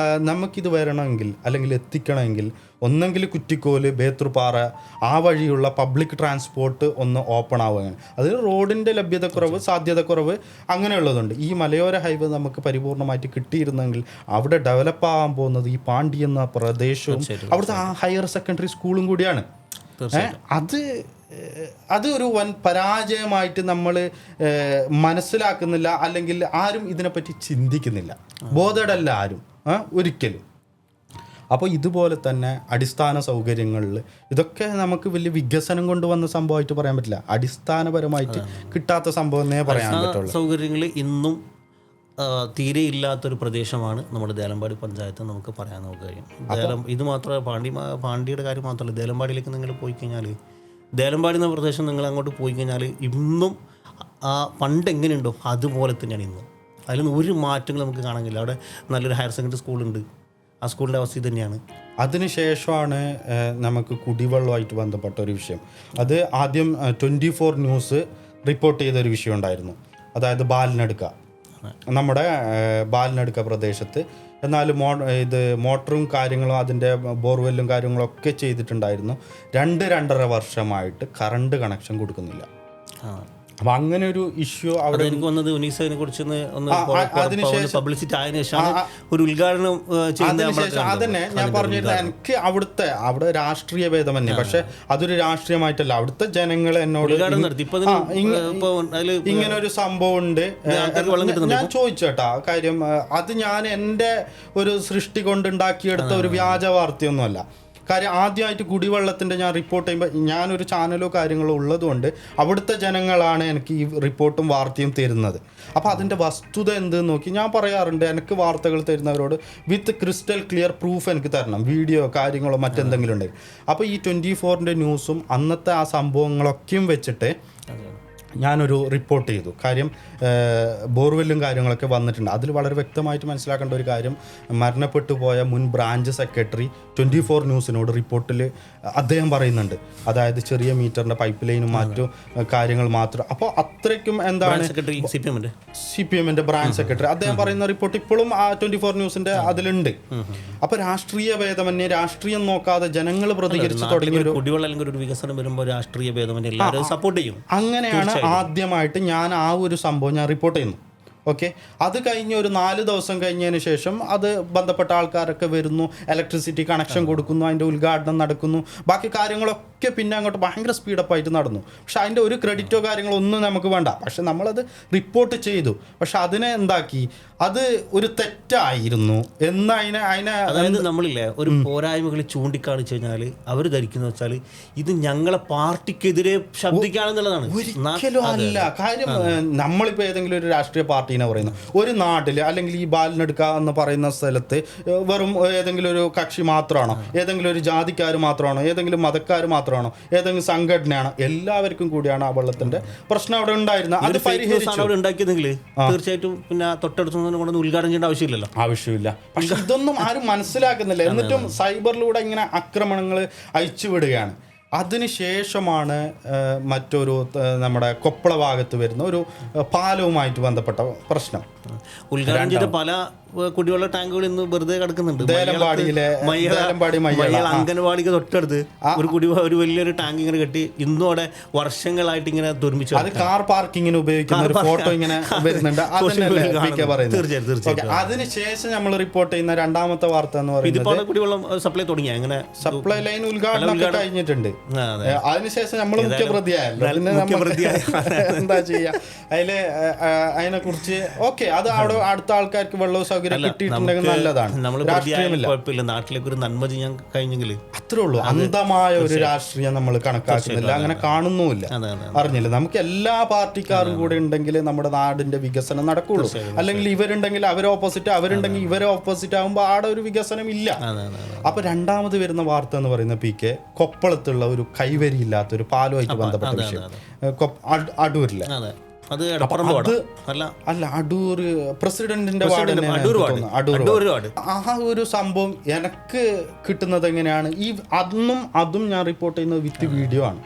നമുക്കിത് വരണമെങ്കിൽ അല്ലെങ്കിൽ എത്തിക്കണമെങ്കിൽ ഒന്നെങ്കിൽ കുറ്റിക്കോല് ബേത്തൂർപ്പാറ ആ വഴിയുള്ള പബ്ലിക് ട്രാൻസ്പോർട്ട് ഒന്ന് ഓപ്പൺ ആവുകയാണ്. അതിൽ റോഡിൻ്റെ ലഭ്യതക്കുറവ്, സാധ്യതക്കുറവ് അങ്ങനെയുള്ളതുണ്ട്. ഈ മലയോര ഹൈവേ നമുക്ക് പരിപൂർണമായിട്ട് കിട്ടിയിരുന്നെങ്കിൽ അവിടെ ഡെവലപ്പ് ആകാൻ പോകുന്നത് ഈ പാണ്ടി എന്ന പ്രദേശവും അവിടുത്തെ ആ ഹയർ സെക്കൻഡറി സ്കൂളും കൂടിയാണ്. അത് ഒരു വൻ പരാജയമായിട്ട് നമ്മൾ മനസ്സിലാക്കുന്നില്ല, അല്ലെങ്കിൽ ആരും ഇതിനെപ്പറ്റി ചിന്തിക്കുന്നില്ല, ബോധേഡല്ല ആരും ഒരിക്കലും. അപ്പോൾ ഇതുപോലെ തന്നെ അടിസ്ഥാന സൗകര്യങ്ങളിൽ ഇതൊക്കെ നമുക്ക് വലിയ വികസനം കൊണ്ടുവന്ന സംഭവമായിട്ട് പറയാൻ പറ്റില്ല. അടിസ്ഥാനപരമായിട്ട് കിട്ടാത്ത സംഭവം എന്നേ പറയാൻ പറ്റുള്ളൂ. സൗകര്യങ്ങൾ ഇന്നും തീരെ ഇല്ലാത്തൊരു പ്രദേശമാണ് നമ്മുടെ ദേലമ്പാടി പഞ്ചായത്ത് നമുക്ക് പറയാൻ നമുക്ക് കഴിയും. ഇത് മാത്രമേ പാണ്ടിയുടെ കാര്യം മാത്രമല്ല, ദേലമ്പാടിയിലേക്ക് നിങ്ങൾ പോയി കഴിഞ്ഞാൽ, ദേലമ്പാടി എന്ന പ്രദേശം നിങ്ങൾ അങ്ങോട്ട് പോയി കഴിഞ്ഞാൽ ഇന്നും പണ്ട് എങ്ങനെയുണ്ടോ അതുപോലെ തന്നെയാണ് ഇന്നും. അതിലൊന്നും ഒരു മാറ്റങ്ങൾ നമുക്ക് കാണാൻ കഴിയില്ല. അവിടെ നല്ലൊരു ഹയർ സെക്കൻഡറി സ്കൂളുണ്ട്, ആ സ്കൂളിൻ്റെ അവസ്ഥ തന്നെയാണ്. അതിനുശേഷമാണ് നമുക്ക് കുടിവെള്ളമായിട്ട് ബന്ധപ്പെട്ട ഒരു വിഷയം. അത് ആദ്യം 24 ന്യൂസ് റിപ്പോർട്ട് ചെയ്തൊരു വിഷയം ഉണ്ടായിരുന്നു. അതായത് നമ്മുടെ ബാലിനടുക്ക പ്രദേശത്ത് എന്നാലും മോട്ടറും കാര്യങ്ങളും അതിൻ്റെ ബോർവെല്ലും കാര്യങ്ങളൊക്കെ ചെയ്തിട്ടുണ്ടായിരുന്നു. 2-2.5 വർഷമായിട്ട് കറണ്ട് കണക്ഷൻ കൊടുക്കുന്നില്ല. അപ്പം അങ്ങനെ ഒരു ഇഷ്യൂ അവിടെ എനിക്ക് വന്നത് ഉനീസിനെ കുറിച്ച് പബ്ലിസിറ്റി ആയതിനു ശേഷമാണ് ഒരു ഉദ്ഘാടനം ചെയ്യുന്നത്. അതന്നെ ഞാൻ പറഞ്ഞിരുന്നത്, എനിക്ക് അവിടെ രാഷ്ട്രീയ ഭേദം തന്നെ, പക്ഷെ അതൊരു രാഷ്ട്രീയമായിട്ടല്ല, അവിടുത്തെ ജനങ്ങൾ എന്നോട് ഇങ്ങനെ ഒരു സംഭവം ഉണ്ട്. ഞാൻ ചോദിച്ചേട്ടാ കാര്യം, അത് ഞാൻ എൻ്റെ ഒരു സൃഷ്ടി കൊണ്ടുണ്ടാക്കിയെടുത്ത ഒരു വ്യാജ വാർത്തയൊന്നുമല്ല. കാര്യം ആദ്യമായിട്ട് കുടിവെള്ളത്തിൻ്റെ ഞാൻ റിപ്പോർട്ട് ചെയ്യുമ്പോൾ ഞാനൊരു ചാനലോ കാര്യങ്ങളോ ഉള്ളതുകൊണ്ട് അവിടുത്തെ ജനങ്ങളാണ് എനിക്ക് ഈ റിപ്പോർട്ടും വാർത്തയും തരുന്നത്. അപ്പോൾ അതിൻ്റെ വസ്തുത എന്തെന്ന് നോക്കി ഞാൻ പറയാറുണ്ട്, എനിക്ക് വാർത്തകൾ തരുന്നവരോട് വിത്ത് ക്രിസ്റ്റൽ ക്ലിയർ പ്രൂഫ് എനിക്ക് തരണം, വീഡിയോ കാര്യങ്ങളോ മറ്റെന്തെങ്കിലും ഉണ്ടെങ്കിൽ. അപ്പോൾ ഈ 24-ൻ്റെ ന്യൂസും അന്നത്തെ ആ സംഭവങ്ങളൊക്കെയും വെച്ചിട്ട് ഞാനൊരു റിപ്പോർട്ട് ചെയ്തു. കാര്യം ബോർവെല്ലും കാര്യങ്ങളൊക്കെ വന്നിട്ടുണ്ട്. അതിൽ വളരെ വ്യക്തമായിട്ട് മനസ്സിലാക്കേണ്ട ഒരു കാര്യം, മരണപ്പെട്ടു പോയ മുൻ ബ്രാഞ്ച് സെക്രട്ടറി 24 ന്യൂസിനോട് റിപ്പോർട്ടിൽ അദ്ദേഹം പറയുന്നുണ്ട്, അതായത് ചെറിയ മീറ്ററിൻ്റെ പൈപ്പ് ലൈനും മറ്റു കാര്യങ്ങൾ മാത്രം. അപ്പോൾ അത്രയ്ക്കും എന്താണ് CPM-ൻ്റെ ബ്രാഞ്ച് സെക്രട്ടറി അദ്ദേഹം പറയുന്ന റിപ്പോർട്ട് ഇപ്പോഴും ആ 24 ന്യൂസിൻ്റെ അതിലുണ്ട്. അപ്പോൾ രാഷ്ട്രീയ ഭേദമന്യേ, രാഷ്ട്രീയം നോക്കാതെ ജനങ്ങൾ പ്രതികരിച്ച് തുടങ്ങിയ ഒരു വികസനം വരുമ്പോൾ രാഷ്ട്രീയ ഭേദമന്യേ എല്ലാവരും സപ്പോർട്ട് ചെയ്യും. അങ്ങനെയാണ് ആദ്യമായിട്ട് ഞാൻ ആ ഒരു സംഭവം ഞാൻ റിപ്പോർട്ട് ചെയ്യുന്നു. ഓക്കെ, അത് കഴിഞ്ഞ് ഒരു 4 ദിവസം കഴിഞ്ഞതിന് ശേഷം അത് ബന്ധപ്പെട്ട ആൾക്കാരൊക്കെ വരുന്നു, ഇലക്ട്രിസിറ്റി കണക്ഷൻ കൊടുക്കുന്നു, അതിൻ്റെ ഉദ്ഘാടനം നടക്കുന്നു, ബാക്കി കാര്യങ്ങളൊക്കെ പിന്നെ അങ്ങോട്ട് ഭയങ്കര സ്പീഡപ്പായിട്ട് നടന്നു. പക്ഷെ അതിൻ്റെ ഒരു ക്രെഡിറ്റോ കാര്യങ്ങളോ ഒന്നും നമുക്ക് വേണ്ട. പക്ഷെ നമ്മളത് റിപ്പോർട്ട് ചെയ്തു. പക്ഷെ അതിനെ എന്താക്കി, അത് ഒരു തെറ്റായിരുന്നു എന്ന് അതായത് നമ്മളില്ലേ ഒരു പോരായ്മകൾ ചൂണ്ടിക്കാണിച്ചു കഴിഞ്ഞാൽ അവർ ധരിക്കുന്ന വെച്ചാൽ ഇത് ഞങ്ങളെ പാർട്ടിക്കെതിരെ ശബ്ദിക്കുകയാണെന്നുള്ളതാണ്. ഒരിക്കലും അല്ല. കാര്യം നമ്മളിപ്പോൾ ഏതെങ്കിലും ഒരു രാഷ്ട്രീയ പാർട്ടീനെ പറയുന്നു, ഒരു നാട്ടിൽ അല്ലെങ്കിൽ ഈ ബാലിനെടുക്ക എന്ന് പറയുന്ന സ്ഥലത്ത് വെറും ഏതെങ്കിലും ഒരു കക്ഷി മാത്രമാണോ, ഏതെങ്കിലും ഒരു ജാതിക്കാർ മാത്രമാണോ, ഏതെങ്കിലും മതക്കാർ മാത്രമാണോ, ഏതെങ്കിലും സംഘടനയാണോ, എല്ലാവർക്കും കൂടിയാണ് ആ വെള്ളത്തിന്റെ പ്രശ്നം അവിടെ ഉണ്ടായിരുന്നത്. അത് പരിഹരിച്ചു ഉണ്ടാക്കിയതെങ്കിൽ തീർച്ചയായിട്ടും പിന്നെ തൊട്ടടുത്ത് ഉദ്ഘാടനം ചെയ്യേണ്ട ആവശ്യമില്ല. പക്ഷെ ഇതൊന്നും ആരും മനസ്സിലാക്കുന്നില്ല. എന്നിട്ടും സൈബറിലൂടെ ഇങ്ങനെ ആക്രമണങ്ങൾ അയച്ചുവിടുകയാണ്. അതിനുശേഷമാണ് മറ്റൊരു നമ്മുടെ കൊപ്പള ഭാഗത്ത് വരുന്ന ഒരു പാലവുമായിട്ട് ബന്ധപ്പെട്ട പ്രശ്നം. ഉദ്ഘാടനം ചെയ്ത പല കുടിവെള്ള ടാങ്കുകൾ ഇന്ന് വെറുതെ കിടക്കുന്നുണ്ട്. അംഗൻവാടിക്ക് തൊട്ടടുത്ത് ഒരു വലിയൊരു ടാങ്ക് ഇങ്ങനെ കെട്ടി ഇന്നും അവിടെ വർഷങ്ങളായിട്ട് ഇങ്ങനെ ദുർമിച്ചു. അത് കാർ പാർക്കിങ്ങിന് ഉപയോഗിക്കുന്ന ഒരു ഫോട്ടോ ഇങ്ങനെ വരുന്നുണ്ട്. അതിനുശേഷം നമ്മൾ റിപ്പോർട്ട് ചെയ്യുന്ന രണ്ടാമത്തെ വാർത്ത എന്ന് പറയുന്നത് കുടിവെള്ളം സപ്ലൈ തുടങ്ങിയ അങ്ങനെ സപ്ലൈ ലൈൻ ഉദ്ഘാടനം കഴിഞ്ഞിട്ടുണ്ട്. അതിനുശേഷം നമ്മൾ മുഖ്യപ്രതിയായ എന്താ ചെയ്യാ, അതിനെ കുറിച്ച് ഓക്കെ, അത് അവിടെ അടുത്ത ആൾക്കാർക്ക് വെള്ളവും സൗകര്യം കിട്ടിയിട്ടുണ്ടെങ്കിൽ നല്ലതാണ്. കുഴപ്പമില്ല, നാട്ടിലേക്ക് ഒരു നന്മ ചെയ്യാൻ കഴിഞ്ഞെങ്കിൽ അത്രേ ഉള്ളൂ. അന്ധമായ ഒരു രാഷ്ട്രീയം നമ്മൾ കണക്കാക്കുന്നില്ല, അങ്ങനെ കാണുന്നുമില്ല. അറിഞ്ഞില്ല, നമുക്ക് എല്ലാ പാർട്ടിക്കാരും കൂടെ ഉണ്ടെങ്കിൽ നമ്മുടെ നാടിന്റെ വികസനം നടക്കുള്ളൂ. അല്ലെങ്കിൽ ഇവരുണ്ടെങ്കിൽ അവരെ ഓപ്പോസിറ്റ്, അവരുണ്ടെങ്കിൽ ഇവരെ ഓപ്പോസിറ്റ് ആകുമ്പോൾ ആടെ ഒരു വികസനം ഇല്ല. അപ്പൊ രണ്ടാമത് വരുന്ന വാർത്ത എന്ന് പറയുന്ന PK കൊപ്പളത്തുള്ള ഒരു കൈവരിയില്ലാത്ത ഒരു പാലുമായിട്ട് ബന്ധപ്പെട്ട വിഷയം. അടൂരിലെ അല്ല, അടൂർ പ്രസിഡന്റിന്റെ വാർഡ്. ആ ഒരു സംഭവം എനിക്ക് കിട്ടുന്നത് എങ്ങനെയാണ്, അതും ഞാൻ റിപ്പോർട്ട് ചെയ്യുന്നത് വിത്ത് വീഡിയോ ആണ്.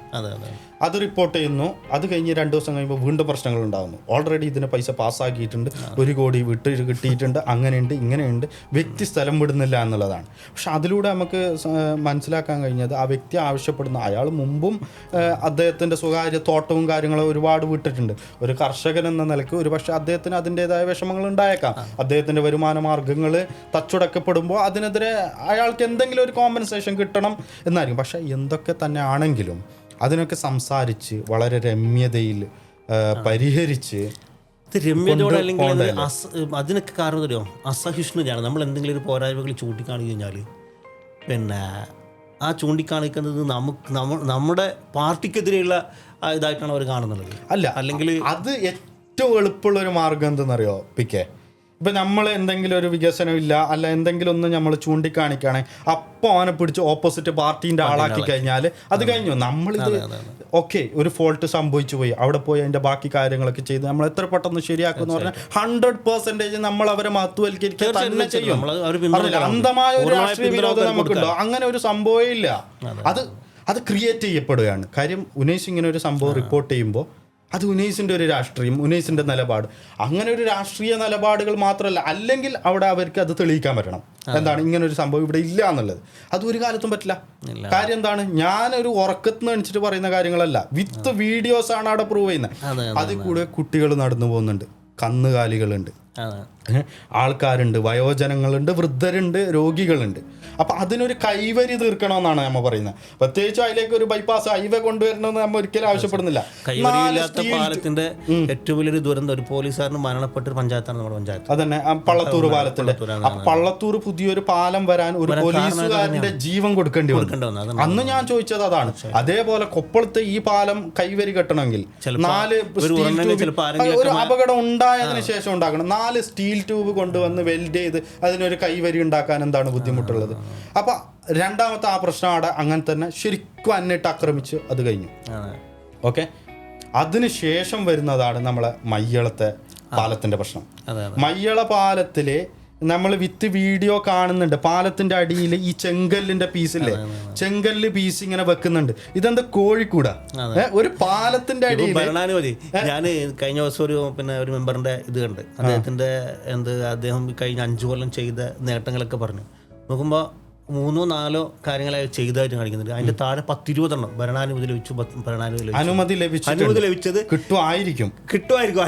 അത് റിപ്പോർട്ട് ചെയ്യുന്നു. അത് കഴിഞ്ഞ് 2 ദിവസം കഴിയുമ്പോൾ വീണ്ടും പ്രശ്നങ്ങൾ ഉണ്ടാകുന്നു. ഓൾറെഡി ഇതിന് പൈസ പാസ്സാക്കിയിട്ടുണ്ട്, 1 കോടി കിട്ടിയിട്ടുണ്ട്, അങ്ങനെയുണ്ട് ഇങ്ങനെയുണ്ട്, വ്യക്തി സ്ഥലം വിടുന്നില്ല എന്നുള്ളതാണ്. പക്ഷെ അതിലൂടെ നമുക്ക് മനസ്സിലാക്കാൻ കഴിഞ്ഞത് ആ വ്യക്തി ആവശ്യപ്പെടുന്ന, അയാൾ മുമ്പും അദ്ദേഹത്തിൻ്റെ സ്വകാര്യ തോട്ടവും കാര്യങ്ങളും ഒരുപാട് വിട്ടിട്ടുണ്ട്. ഒരു കർഷകൻ എന്ന നിലയ്ക്ക് ഒരു പക്ഷേ അദ്ദേഹത്തിന് അതിൻ്റെതായ വിഷമങ്ങൾ ഉണ്ടായേക്കാം. അദ്ദേഹത്തിൻ്റെ വരുമാന മാർഗ്ഗങ്ങൾ തച്ചുടക്കപ്പെടുമ്പോൾ അതിനെതിരെ അയാൾക്ക് എന്തെങ്കിലും ഒരു കോമ്പൻസേഷൻ കിട്ടണം എന്നായിരിക്കും. പക്ഷേ എന്തൊക്കെ തന്നെ ആണെങ്കിലും അതിനൊക്കെ സംസാരിച്ച് വളരെ രമ്യതയിൽ പരിഹരിച്ച് രമ്യതയോടെ, അല്ലെങ്കിൽ അതിനൊക്കെ കാരണം തരുമോ അസഹിഷ്ണുതയാണ്. നമ്മൾ എന്തെങ്കിലും ഒരു പോരായ്മകൾ ചൂണ്ടിക്കാണിച്ചു കഴിഞ്ഞാൽ പിന്നെ ആ ചൂണ്ടിക്കാണിക്കുന്നത് നമ്മുടെ പാർട്ടിക്കെതിരെയുള്ള ഇതായിട്ടാണ് അവർ കാണുന്നത്. അല്ലെങ്കിൽ അത് ഏറ്റവും എളുപ്പമുള്ളൊരു മാർഗം എന്തെന്നറിയോ PK, ഇപ്പം നമ്മൾ എന്തെങ്കിലും ഒരു വികസനം ഇല്ല അല്ല എന്തെങ്കിലും ഒന്ന് നമ്മൾ ചൂണ്ടിക്കാണിക്കുകയാണെങ്കിൽ അപ്പോൾ അവനെ പിടിച്ച് ഓപ്പോസിറ്റ് പാർട്ടീൻ്റെ ആളാക്കി കഴിഞ്ഞാൽ അത് കഴിഞ്ഞു. നമ്മളിത് ഓക്കെ ഒരു ഫോൾട്ട് സംഭവിച്ചു പോയി, അവിടെ പോയി അതിൻ്റെ ബാക്കി കാര്യങ്ങളൊക്കെ ചെയ്ത് നമ്മൾ എത്ര പെട്ടെന്ന് ശരിയാക്കുമെന്ന് പറഞ്ഞാൽ 100% നമ്മൾ അവരെ മഹത്വവൽക്കരിക്കുക തന്നെ ചെയ്യും. അന്ധമായ ഒരു രാഷ്ട്രീയ വിരോധം നമുക്കുണ്ടോ? അങ്ങനെ ഒരു സംഭവമേ ഇല്ല. അത് ക്രിയേറ്റ് ചെയ്യപ്പെടുകയാണ്. കാര്യം ഉനേഷ് ഇങ്ങനെ ഒരു സംഭവം റിപ്പോർട്ട് ചെയ്യുമ്പോൾ അത് ഉനൈസിൻ്റെ ഒരു രാഷ്ട്രീയം, ഉനൈസിൻ്റെ നിലപാട്. അങ്ങനെ ഒരു രാഷ്ട്രീയ നിലപാടുകൾ മാത്രമല്ല, അല്ലെങ്കിൽ അവിടെ അവർക്ക് അത് തെളിയിക്കാൻ പറ്റണം. എന്താണ് ഇങ്ങനെ ഒരു സംഭവം ഇവിടെ ഇല്ല എന്നുള്ളത്. അത് ഒരു കാലത്തും പറ്റില്ല. കാര്യം എന്താണ്, ഞാനൊരു ഉറക്കത്തിന് എണിച്ചിട്ട് പറയുന്ന കാര്യങ്ങളല്ല, വിത്ത് വീഡിയോസാണ് അവിടെ പ്രൂവ് ചെയ്യുന്നത്. അതിൽ കൂടെ കുട്ടികൾ നടന്നു പോകുന്നുണ്ട്, കന്നുകാലികളുണ്ട്, ആൾക്കാരുണ്ട്, വയോജനങ്ങളുണ്ട്, വൃദ്ധരുണ്ട്, രോഗികളുണ്ട്. അപ്പം അതിനൊരു കൈവരി തീർക്കണമെന്നാണ് നമ്മൾ പറയുന്നത്. പ്രത്യേകിച്ചും അതിലേക്ക് ഒരു ബൈപ്പാസ് ഹൈവേ കൊണ്ടുവരണമെന്ന് നമ്മൾ ഒരിക്കലും ആവശ്യപ്പെടുന്നില്ല. കൈവരിയില്ലാത്ത പാലത്തിന്റെ ഏറ്റവും വലിയൊരു ദുരന്തം ഒരു പോലീസുകാരന് മരണപ്പെട്ടൊരു പഞ്ചായത്താണ് നമ്മുടെ പഞ്ചായത്ത്. അതന്നെ പള്ളത്തൂർ പാലത്തിന്റെ. പള്ളത്തൂർ പുതിയൊരു പാലം വരാൻ ഒരു പോലീസുകാരന്റെ ജീവൻ കൊടുക്കേണ്ടി വന്നു. അന്ന് ഞാൻ ചോദിച്ചത് അതാണ്. അതേപോലെ കൊപ്പളത്തെ ഈ പാലം കൈവരി കെട്ടണമെങ്കിൽ 4 ഒരു അപകടം ഉണ്ടായതിനു ശേഷം ഉണ്ടാക്കണം. 4 സ്റ്റീൽ ട്യൂബ് കൊണ്ടുവന്ന് വെൽഡ് ചെയ്ത് അതിനൊരു കൈവരി ഉണ്ടാക്കാൻ എന്താണ് ബുദ്ധിമുട്ടുള്ളത്? അപ്പം രണ്ടാമത്തെ ആ പ്രശ്നം അവിടെ അങ്ങനെ തന്നെ ശരിക്കും അന്നിട്ട് ആക്രമിച്ച് അത് കഴിഞ്ഞു. ഓക്കെ, അതിന് ശേഷം വരുന്നതാണ് നമ്മളെ മയ്യളത്തെ പാലത്തിന്റെ പ്രശ്നം. മയ്യള പാലത്തിലെ നമ്മൾ വിത്ത് വീഡിയോ കാണുന്നുണ്ട്, പാലത്തിന്റെ അടിയിൽ ഈ ചെങ്കല്ലിന്റെ പീസില്ലേ, ചെങ്കല്ല് പീസ് ഇങ്ങനെ വെക്കുന്നുണ്ട്. ഇതെന്താ കോഴിക്കൂടാ? ഒരു പാലത്തിന്റെ അടിയിൽ. ഞാൻ കഴിഞ്ഞ ദിവസം ഒരു മെമ്പറിന്റെ ഇത് കണ്ട്, അദ്ദേഹം കഴിഞ്ഞ 5 കൊല്ലം ചെയ്ത നേട്ടങ്ങളൊക്കെ പറഞ്ഞു നോക്കുമ്പോൾ 3-4 കാര്യങ്ങളായി ചെയ്തതായിട്ട് കാണിക്കുന്നുണ്ട്. അതിന്റെ താഴെ 10-20 ഭരണാനുമതി ലഭിച്ചു, അനുമതി ലഭിച്ചത് കിട്ടുമായിരിക്കും.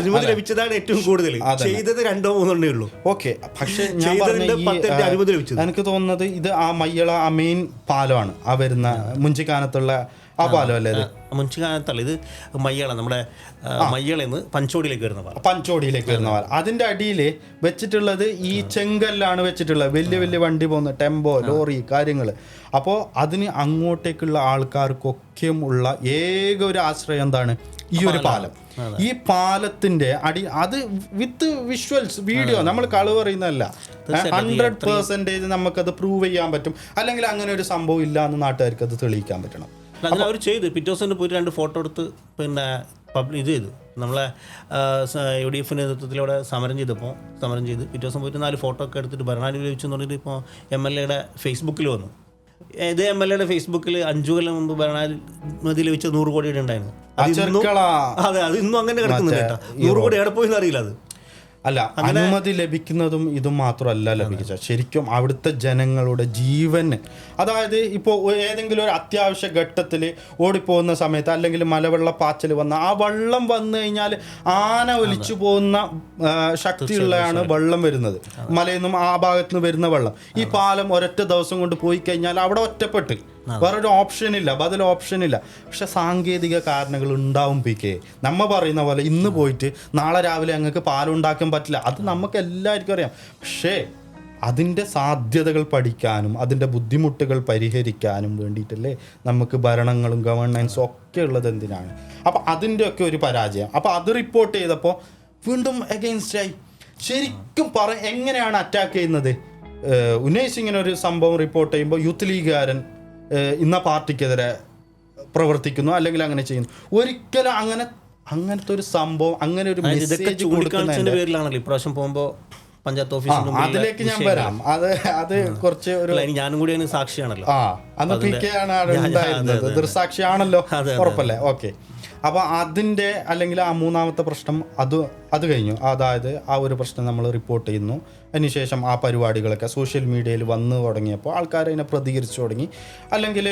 അനുമതി ലഭിച്ചതാണ് ഏറ്റവും കൂടുതൽ, ചെയ്തത് 2-3 ഉള്ളൂ. ഓക്കെ, പക്ഷെ അനുമതി ലഭിച്ചത് എനിക്ക് തോന്നുന്നത് ഇത് ആ മയ്യള ആ മെയിൻ പാലമാണ്, ആ വരുന്ന മുഞ്ചിക്കാനത്തുള്ള ആ പാലം അല്ലേ? മുഞ്ചിക്കാനത്തല്ല, ഇത് മയ്യള, നമ്മുടെ മയ്യളെന്ന് പഞ്ചോടിയിലേക്ക് വരുന്ന പാലം. അതിന്റെ അടിയിൽ വെച്ചിട്ടുള്ളത് ഈ ചെങ്കല്ലാണ് വെച്ചിട്ടുള്ളത്. വലിയ വലിയ വണ്ടി പോകുന്ന ടെമ്പോ, ലോറി കാര്യങ്ങൾ. അപ്പോൾ അതിന് അങ്ങോട്ടേക്കുള്ള ആൾക്കാർക്കൊക്കെയും ഉള്ള ഏക ഒരു ആശ്രയം എന്താണ്? ഈ ഒരു പാലം. ഈ പാലത്തിന്റെ അടി, അത് വിത്ത് വിഷ്വൽസ് വീഡിയോ, നമ്മൾ കളവ് പറയുന്നതല്ല, 100% നമുക്കത് പ്രൂവ് ചെയ്യാൻ പറ്റും. അല്ലെങ്കിൽ അങ്ങനെ ഒരു സംഭവം ഇല്ല എന്ന് നാട്ടുകാർക്ക് അത് തെളിയിക്കാൻ പറ്റണം. അതിന് അവർ ചെയ്തു. പിറ്റേ ദിവസം പോയിട്ട് 2 ഫോട്ടോ എടുത്ത് ഇത് ചെയ്തു. നമ്മളെ UDF നേതൃത്വത്തിലൂടെ സമരം ചെയ്ത് പിറ്റേ ദിവസം പോയിട്ട് 4 ഫോട്ടോ ഒക്കെ എടുത്തിട്ട് ഭരണാനുമതി ലഭിച്ചെന്ന് പറഞ്ഞിട്ട് ഇപ്പോൾ MLA ഫേസ്ബുക്കിൽ വന്നു. ഇതേ MLA ഫേസ്ബുക്കിൽ 5 കൊല്ലം മുമ്പ് ഭരണാനുമതി ലഭിച്ച 100 കോടിയുടെ ഉണ്ടായിരുന്നു. അതെ, അത് ഇന്നും അങ്ങനെ കിടക്കുന്നുണ്ട് കേട്ടോ. 100 കോടി എവിടെ പോയിന്ന് അറിയില്ല. അത് അല്ല, അനുമതി ലഭിക്കുന്നതും ഇതും മാത്രമല്ല ലഭിക്കുക, ശരിക്കും അവിടുത്തെ ജനങ്ങളുടെ ജീവന്. അതായത് ഇപ്പോൾ ഏതെങ്കിലും ഒരു അത്യാവശ്യ ഘട്ടത്തിൽ ഓടിപ്പോകുന്ന സമയത്ത്, അല്ലെങ്കിൽ മലവെള്ളപ്പാച്ചിൽ വന്ന ആ വെള്ളം വന്നു കഴിഞ്ഞാൽ ആന ഒലിച്ചു പോകുന്ന ശക്തിയുള്ളതാണ് വെള്ളം വരുന്നത്, മലയിൽ നിന്നും ആ ഭാഗത്ത് നിന്ന് വരുന്ന വെള്ളം. ഈ പാലം ഒരൊറ്റ ദിവസം കൊണ്ട് പോയി കഴിഞ്ഞാൽ അവിടെ ഒറ്റപ്പെട്ട് വേറൊരു ഓപ്ഷനില്ല, ബദൽ ഓപ്ഷനില്ല. പക്ഷെ സാങ്കേതിക കാരണങ്ങൾ ഉണ്ടാവും. നമ്മ പറയുന്ന പോലെ ഇന്ന് പോയിട്ട് നാളെ രാവിലെ ഞങ്ങൾക്ക് പാലുണ്ടാക്കാൻ പറ്റില്ല, അത് നമുക്ക് എല്ലാവർക്കും അറിയാം. പക്ഷേ അതിൻ്റെ സാധ്യതകൾ പഠിക്കാനും അതിൻ്റെ ബുദ്ധിമുട്ടുകൾ പരിഹരിക്കാനും വേണ്ടിയിട്ടല്ലേ നമുക്ക് ഭരണങ്ങളും ഗവൺമെൻസും ഒക്കെ ഉള്ളത്. എന്തിനാണ്? അപ്പോൾ അതിൻ്റെയൊക്കെ ഒരു പരാജയം. അപ്പോൾ അത് റിപ്പോർട്ട് ചെയ്തപ്പോൾ വീണ്ടും അഗെയിൻസ്റ്റായി. ശരിക്കും എങ്ങനെയാണ് അറ്റാക്ക് ചെയ്യുന്നത്? ഉനൈസ് ഇങ്ങനെ ഒരു സംഭവം റിപ്പോർട്ട് ചെയ്യുമ്പോൾ യൂത്ത് ലീഗുകാരൻ ഇന്ന പാർട്ടിക്കെതിരെ പ്രവർത്തിക്കുന്നു അല്ലെങ്കിൽ അങ്ങനെ ചെയ്യുന്നു. ഒരിക്കലും അങ്ങനത്തെ ഒരു സംഭവം, അങ്ങനെ ഒരു മെസ്സേജ് കൊടുക്കുന്നതിന്റെ പേരിലാണല്ലോ ഇപ്രാവശ്യം പോകുമ്പോൾ പഞ്ചായത്ത് ഓഫീസിന് അതിലേക്ക് ഞാൻ വരാം. അത് കുറച്ച് ഒരു ഞാനും കൂടി അതിന് സാക്ഷിയാണല്ലോ. അന്ന് PK ആണ് ഉണ്ടായിരുന്നത്, ദൃസാക്ഷിയാണല്ലോ, ഉറപ്പല്ലേ? ഓക്കെ. അപ്പോൾ അതിൻ്റെ അല്ലെങ്കിൽ ആ മൂന്നാമത്തെ പ്രശ്നം അത് കഴിഞ്ഞു. അതായത് ആ ഒരു പ്രശ്നം നമ്മൾ റിപ്പോർട്ട് ചെയ്യുന്നു. അതിനുശേഷം ആ പരിപാടികളൊക്കെ സോഷ്യൽ മീഡിയയിൽ വന്നു തുടങ്ങിയപ്പോൾ ആൾക്കാർ അതിനെ പ്രതികരിച്ചു തുടങ്ങി. അല്ലെങ്കിൽ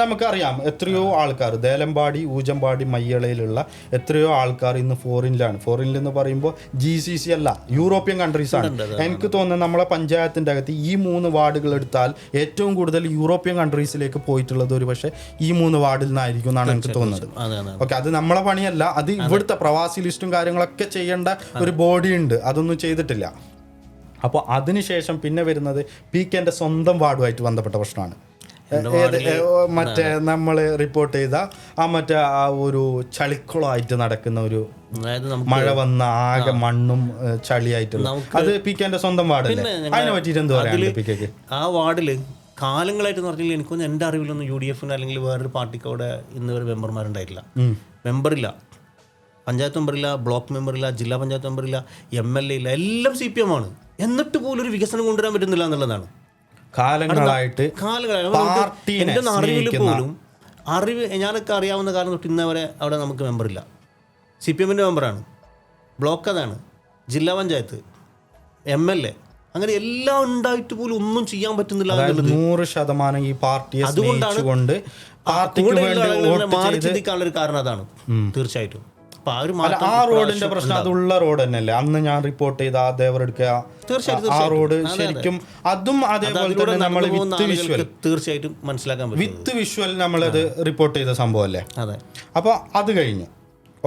നമുക്കറിയാം എത്രയോ ആൾക്കാർ ദേലമ്പാടി, ഊജമ്പാടി, മയ്യളയിലുള്ള എത്രയോ ആൾക്കാർ ഇന്ന് ഫോറിനിലാണ്. ഫോറിനിലെന്ന് പറയുമ്പോൾ GCC അല്ല, യൂറോപ്യൻ കൺട്രീസാണ്. എനിക്ക് തോന്നുന്നത് നമ്മളെ പഞ്ചായത്തിൻ്റെ അകത്ത് ഈ 3 വാർഡുകൾ എടുത്താൽ ഏറ്റവും കൂടുതൽ യൂറോപ്യൻ കൺട്രീസിലേക്ക് പോയിട്ടുള്ളത് ഒരു പക്ഷേ ഈ 3 വാർഡിൽ നിന്നായിരിക്കും എന്നാണ് എനിക്ക് തോന്നുന്നത്. ഓക്കെ, അത് നമ്മളെ പണിയല്ല, അത് ഇവിടുത്തെ പ്രവാസി ലിസ്റ്റും കാര്യങ്ങളൊക്കെ ചെയ്യേണ്ട ഒരു ബോഡി ഉണ്ട്, അതൊന്നും ചെയ്തിട്ടില്ല. അപ്പോൾ അതിനുശേഷം പിന്നെ വരുന്നത് PKൻ്റെ സ്വന്തം വാർഡുമായിട്ട് ബന്ധപ്പെട്ട പ്രശ്നമാണ്. മറ്റേ നമ്മൾ റിപ്പോർട്ട് ചെയ്ത ആ ഒരു ചളിക്കുളമായിട്ട് നടക്കുന്ന ഒരു മഴ വന്ന ആകെ മണ്ണും ചളിയായിട്ടുള്ള അത് PKൻ്റെ സ്വന്തം വാർഡല്ലേ? അതിനെ പറ്റിയിട്ട് എന്ത് പറയാ PKക്ക്? ആ വാർഡിൽ കാലങ്ങളായിട്ട് പറഞ്ഞില്ല, എനിക്കൊന്നും എൻ്റെ അറിവിലൊന്നും UDF അല്ലെങ്കിൽ വേറൊരു പാർട്ടിക്ക് അവിടെ ഇന്ന് വരെ മെമ്പർമാരുണ്ടായിട്ടില്ല. മെമ്പറില്ല, പഞ്ചായത്ത് മെമ്പറില്ല, ബ്ലോക്ക് മെമ്പറില്ല, ജില്ലാ പഞ്ചായത്ത് മെമ്പറില്ല, MLA ഇല്ല, എല്ലാം CPM ആണ്. എന്നിട്ട് പോലും ഒരു വികസനം കൊണ്ടുവരാൻ പറ്റുന്നില്ല എന്നുള്ളതാണ്. കാലങ്ങളായിട്ട് എൻ്റെ അറിവിൽ പോലും ഞാനൊക്കെ അറിയാവുന്ന കാലം തൊട്ട് ഇന്നവരെ അവിടെ നമുക്ക് മെമ്പറില്ല. CPM-ൻ്റെ മെമ്പറാണ്, ബ്ലോക്ക് അതാണ്, ജില്ലാ പഞ്ചായത്ത്, MLA, അങ്ങനെ എല്ലാം ഉണ്ടായിട്ട് പോലും ഒന്നും ചെയ്യാൻ പറ്റുന്നില്ല. 100% ഈ പാർട്ടിയെ സ്നേഹിച്ചുകൊണ്ട് പാർട്ടിക്ക് വേണ്ടി മാറി ചിന്തിക്കാനുള്ള ഒരു കാരണം അതാണ് തീർച്ചയായിട്ടും. ആ റോഡിന്റെ പ്രശ്നം അതുള്ള റോഡ് തന്നെയല്ലേ അന്ന് ഞാൻ റിപ്പോർട്ട് ചെയ്ത ആ ദേവറെടുക്കുക ആ റോഡ് ശരിക്കും അതും അതേപോലെ തന്നെ നമ്മൾ തീർച്ചയായിട്ടും മനസ്സിലാക്കാൻ പറ്റും. വിത്ത് വിഷ്വൽ നമ്മളത് റിപ്പോർട്ട് ചെയ്ത സംഭവമല്ലേ. അതെ. അപ്പോൾ അത് കഴിഞ്ഞു,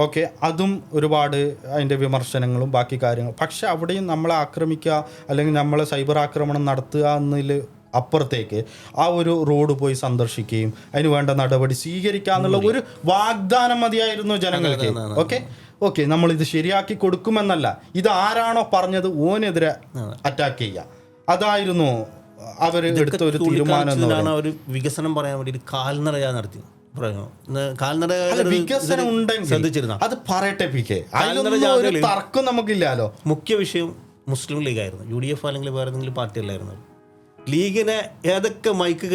ഓക്കെ, അതും ഒരുപാട് അതിൻ്റെ വിമർശനങ്ങളും ബാക്കി കാര്യങ്ങളും. പക്ഷെ അവിടെയും നമ്മളെ ആക്രമിക്കുക അല്ലെങ്കിൽ നമ്മളെ സൈബർ ആക്രമണം നടത്തുക എന്നതിൽ അപ്പുറത്തേക്ക് ആ ഒരു റോഡ് പോയി സന്ദർശിക്കുകയും അതിന് വേണ്ട നടപടി സ്വീകരിക്കുക എന്നുള്ള ഒരു വാഗ്ദാനം മതിയായിരുന്നു ജനങ്ങൾക്ക്. ഓക്കെ നമ്മളിത് ശരിയാക്കി കൊടുക്കുമെന്നല്ല, ഇത് ആരാണോ പറഞ്ഞത് ഓനെതിരെ അറ്റാക്ക് ചെയ്യുക, അതായിരുന്നു അവർ എടുത്ത ഒരു തീരുമാനം. ഒരു വികസനം പറയാൻ വേണ്ടി കാൽനടയാ നടത്തി വികസനം ഉണ്ടെങ്കിൽ അത് പറയട്ടെ PK, അതിലൊന്നും തർക്കം നമുക്കില്ലല്ലോ. മുഖ്യ വിഷയം മുസ്ലിം ലീഗായിരുന്നു, UDF അല്ലെങ്കിൽ വേറെ ഏതെങ്കിലും പാർട്ടിയല്ലായിരുന്നു. ലീഗിനെ ഏതൊക്കെ മൈക്ക്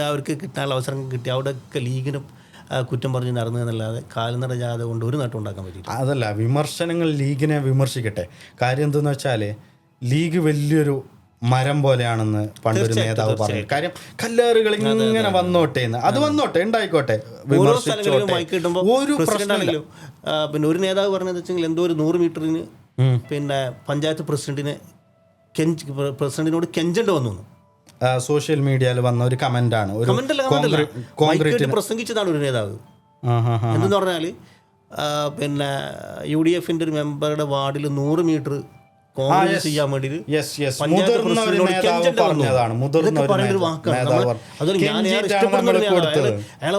അവർക്ക് കിട്ടാനുള്ള അവസരം കിട്ടി അവിടെയൊക്കെ ലീഗിന് കുറ്റം പറഞ്ഞ് നടന്നു എന്നല്ലാതെ കാൽനട ജാഥ കൊണ്ട് ഒരു നേട്ടം ഉണ്ടാക്കാൻ പറ്റില്ല. അതല്ല, വിമർശനങ്ങൾ ലീഗിനെ വിമർശിക്കട്ടെ. കാര്യം എന്തെന്ന് വെച്ചാൽ ലീഗ് വലിയൊരു മരം പോലെയാണെന്ന് പണ്ടൊരു നേതാവ് പറഞ്ഞു. കാര്യം കല്ലേറുകൾ ഇങ്ങനെ വന്നോട്ടെ എന്ന്, അത് വന്നോട്ടെ ഉണ്ടായിക്കോട്ടെ, ഒരു പ്രശ്നമില്ല. പിന്നെ ഒരു നേതാവ് പറഞ്ഞതെന്ന് വെച്ചെങ്കിൽ എന്തോ ഒരു 100 മീറ്ററിന് പിന്നെ പഞ്ചായത്ത് പ്രസിഡന്റിനോട് കെഞ്ചേണ്ടി വന്നു. സോഷ്യൽ മീഡിയയിൽ വന്ന ഒരു കമന്റാണ്, പ്രസംഗിച്ചതാണ് ഒരു നേതാവ്. എന്തെന്ന് പറഞ്ഞാൽ പിന്നെ UDF-ന്റെ ഒരു മെമ്പറുടെ വാർഡിൽ 100 മീറ്റർ കോൺഗ്രസ് ചെയ്യാൻ വേണ്ടി അയാളെ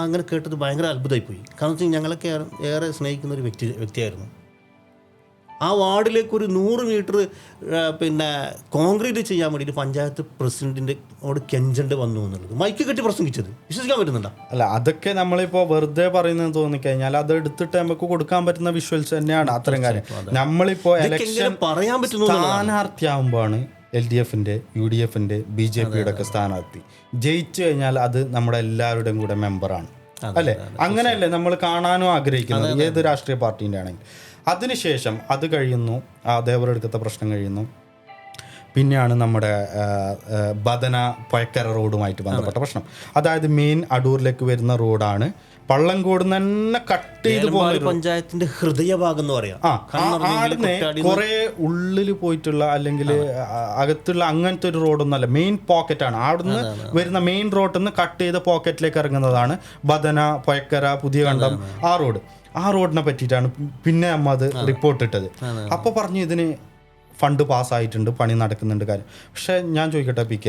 അങ്ങനെ കേട്ടത് ഭയങ്കര അത്ഭുതമായി പോയി. കാരണം വെച്ചാൽ ഞങ്ങളൊക്കെ ഏറെ സ്നേഹിക്കുന്ന ഒരു വ്യക്തിയായിരുന്നു. ആ വാർഡിലേക്ക് ഒരു 100 മീറ്റർ പിന്നെ കോൺക്രീറ്റ് ചെയ്യാൻ വേണ്ടിയിട്ട് പഞ്ചായത്ത് പ്രസിഡന്റിനോട് കെഞ്ചേണ്ടി വന്നു എന്നുള്ളത് മൈക്ക് കെട്ടി പ്രസംഗിച്ചത് വിശ്വസിക്കാൻ പറ്റുന്നുണ്ടോ? അല്ല, അതൊക്കെ നമ്മളിപ്പോൾ വെറുതെ പറയുന്നത് തോന്നിക്കഴിഞ്ഞാൽ അത് എടുത്തിട്ട് നമുക്ക് കൊടുക്കാൻ പറ്റുന്ന വിഷ്വൽസ് തന്നെയാണ് അത്തരം കാര്യം. നമ്മളിപ്പോൾ ഇലക്ഷൻ പറയാൻ പറ്റുന്നു സ്ഥാനാർത്ഥിയാകുമ്പോഴാണ് LDF-ന്റെ UDF-ന്റെ BJP-യുടെ ഒക്കെ സ്ഥാനാർത്ഥി ജയിച്ചു കഴിഞ്ഞാൽ അത് നമ്മുടെ എല്ലാവരുടെയും കൂടെ മെമ്പറാണ് അല്ലേ? അങ്ങനെയല്ലേ നമ്മൾ കാണാനും ആഗ്രഹിക്കുന്നത് ഏത് രാഷ്ട്രീയ പാർട്ടീൻ്റെ ആണെങ്കിൽ. അതിനുശേഷം അത് കഴിയുന്നു, ആ ദേവറെടുക്കത്തെ പ്രശ്നം കഴിയുന്നു. പിന്നെയാണ് നമ്മുടെ ബദന പൊയക്കര റോഡുമായിട്ട് ബന്ധപ്പെട്ട പ്രശ്നം. അതായത് മെയിൻ അടൂരിലേക്ക് വരുന്ന റോഡാണ്, പള്ളങ്കോട് തന്നെ കട്ട് ചെയ്ത് പോകുന്ന പഞ്ചായത്തിന്റെ ഹൃദയഭാഗം എന്ന് പറയാം. ആടുന്ന് കുറെ ഉള്ളിൽ പോയിട്ടുള്ള അല്ലെങ്കിൽ അകത്തുള്ള അങ്ങനത്തെ ഒരു റോഡൊന്നുമല്ല, മെയിൻ പോക്കറ്റാണ്. അവിടുന്ന് വരുന്ന മെയിൻ റോഡിൽ നിന്ന് കട്ട് ചെയ്ത പോക്കറ്റിലേക്ക് ഇറങ്ങുന്നതാണ് ബദന പൊയക്കര പുതിയ കണ്ടം ആ റോഡ്. ആ റോഡിനെ പറ്റിയിട്ടാണ് പിന്നെ നമ്മ അത് റിപ്പോർട്ട് ഇട്ടത്. അപ്പോൾ പറഞ്ഞു ഇതിന് ഫണ്ട് പാസ്സായിട്ടുണ്ട്, പണി നടക്കുന്നുണ്ട് കാര്യം. പക്ഷേ ഞാൻ ചോദിക്കട്ടെ PK,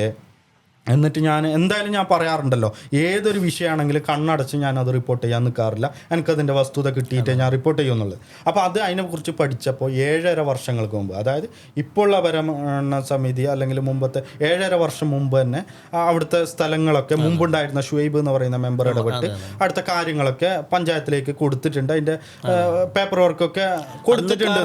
എന്നിട്ട് ഞാൻ എന്തായാലും പറയാറുണ്ടല്ലോ, ഏതൊരു വിഷയമാണെങ്കിലും കണ്ണടച്ച് ഞാൻ അത് റിപ്പോർട്ട് ചെയ്യാൻ നിൽക്കാറില്ല. എനിക്കതിൻ്റെ വസ്തുത കിട്ടിയിട്ടേ ഞാൻ റിപ്പോർട്ട് ചെയ്യുന്നുള്ളത്. അപ്പോൾ അത് അതിനെക്കുറിച്ച് പഠിച്ചപ്പോൾ 7.5 വർഷങ്ങൾക്ക് മുമ്പ്, അതായത് ഇപ്പോൾ ഉള്ള ഭരണ സമിതി അല്ലെങ്കിൽ മുമ്പത്തെ 7.5 വർഷം മുമ്പ് തന്നെ അവിടുത്തെ സ്ഥലങ്ങളൊക്കെ മുമ്പുണ്ടായിരുന്ന ഷുഹൈബ് എന്ന് പറയുന്ന മെമ്പർ ഇടപെട്ട് അടുത്ത കാര്യങ്ങളൊക്കെ പഞ്ചായത്തിലേക്ക് കൊടുത്തിട്ടുണ്ട്. അതിൻ്റെ പേപ്പർ വർക്കൊക്കെ കൊടുത്തിട്ടുണ്ട്.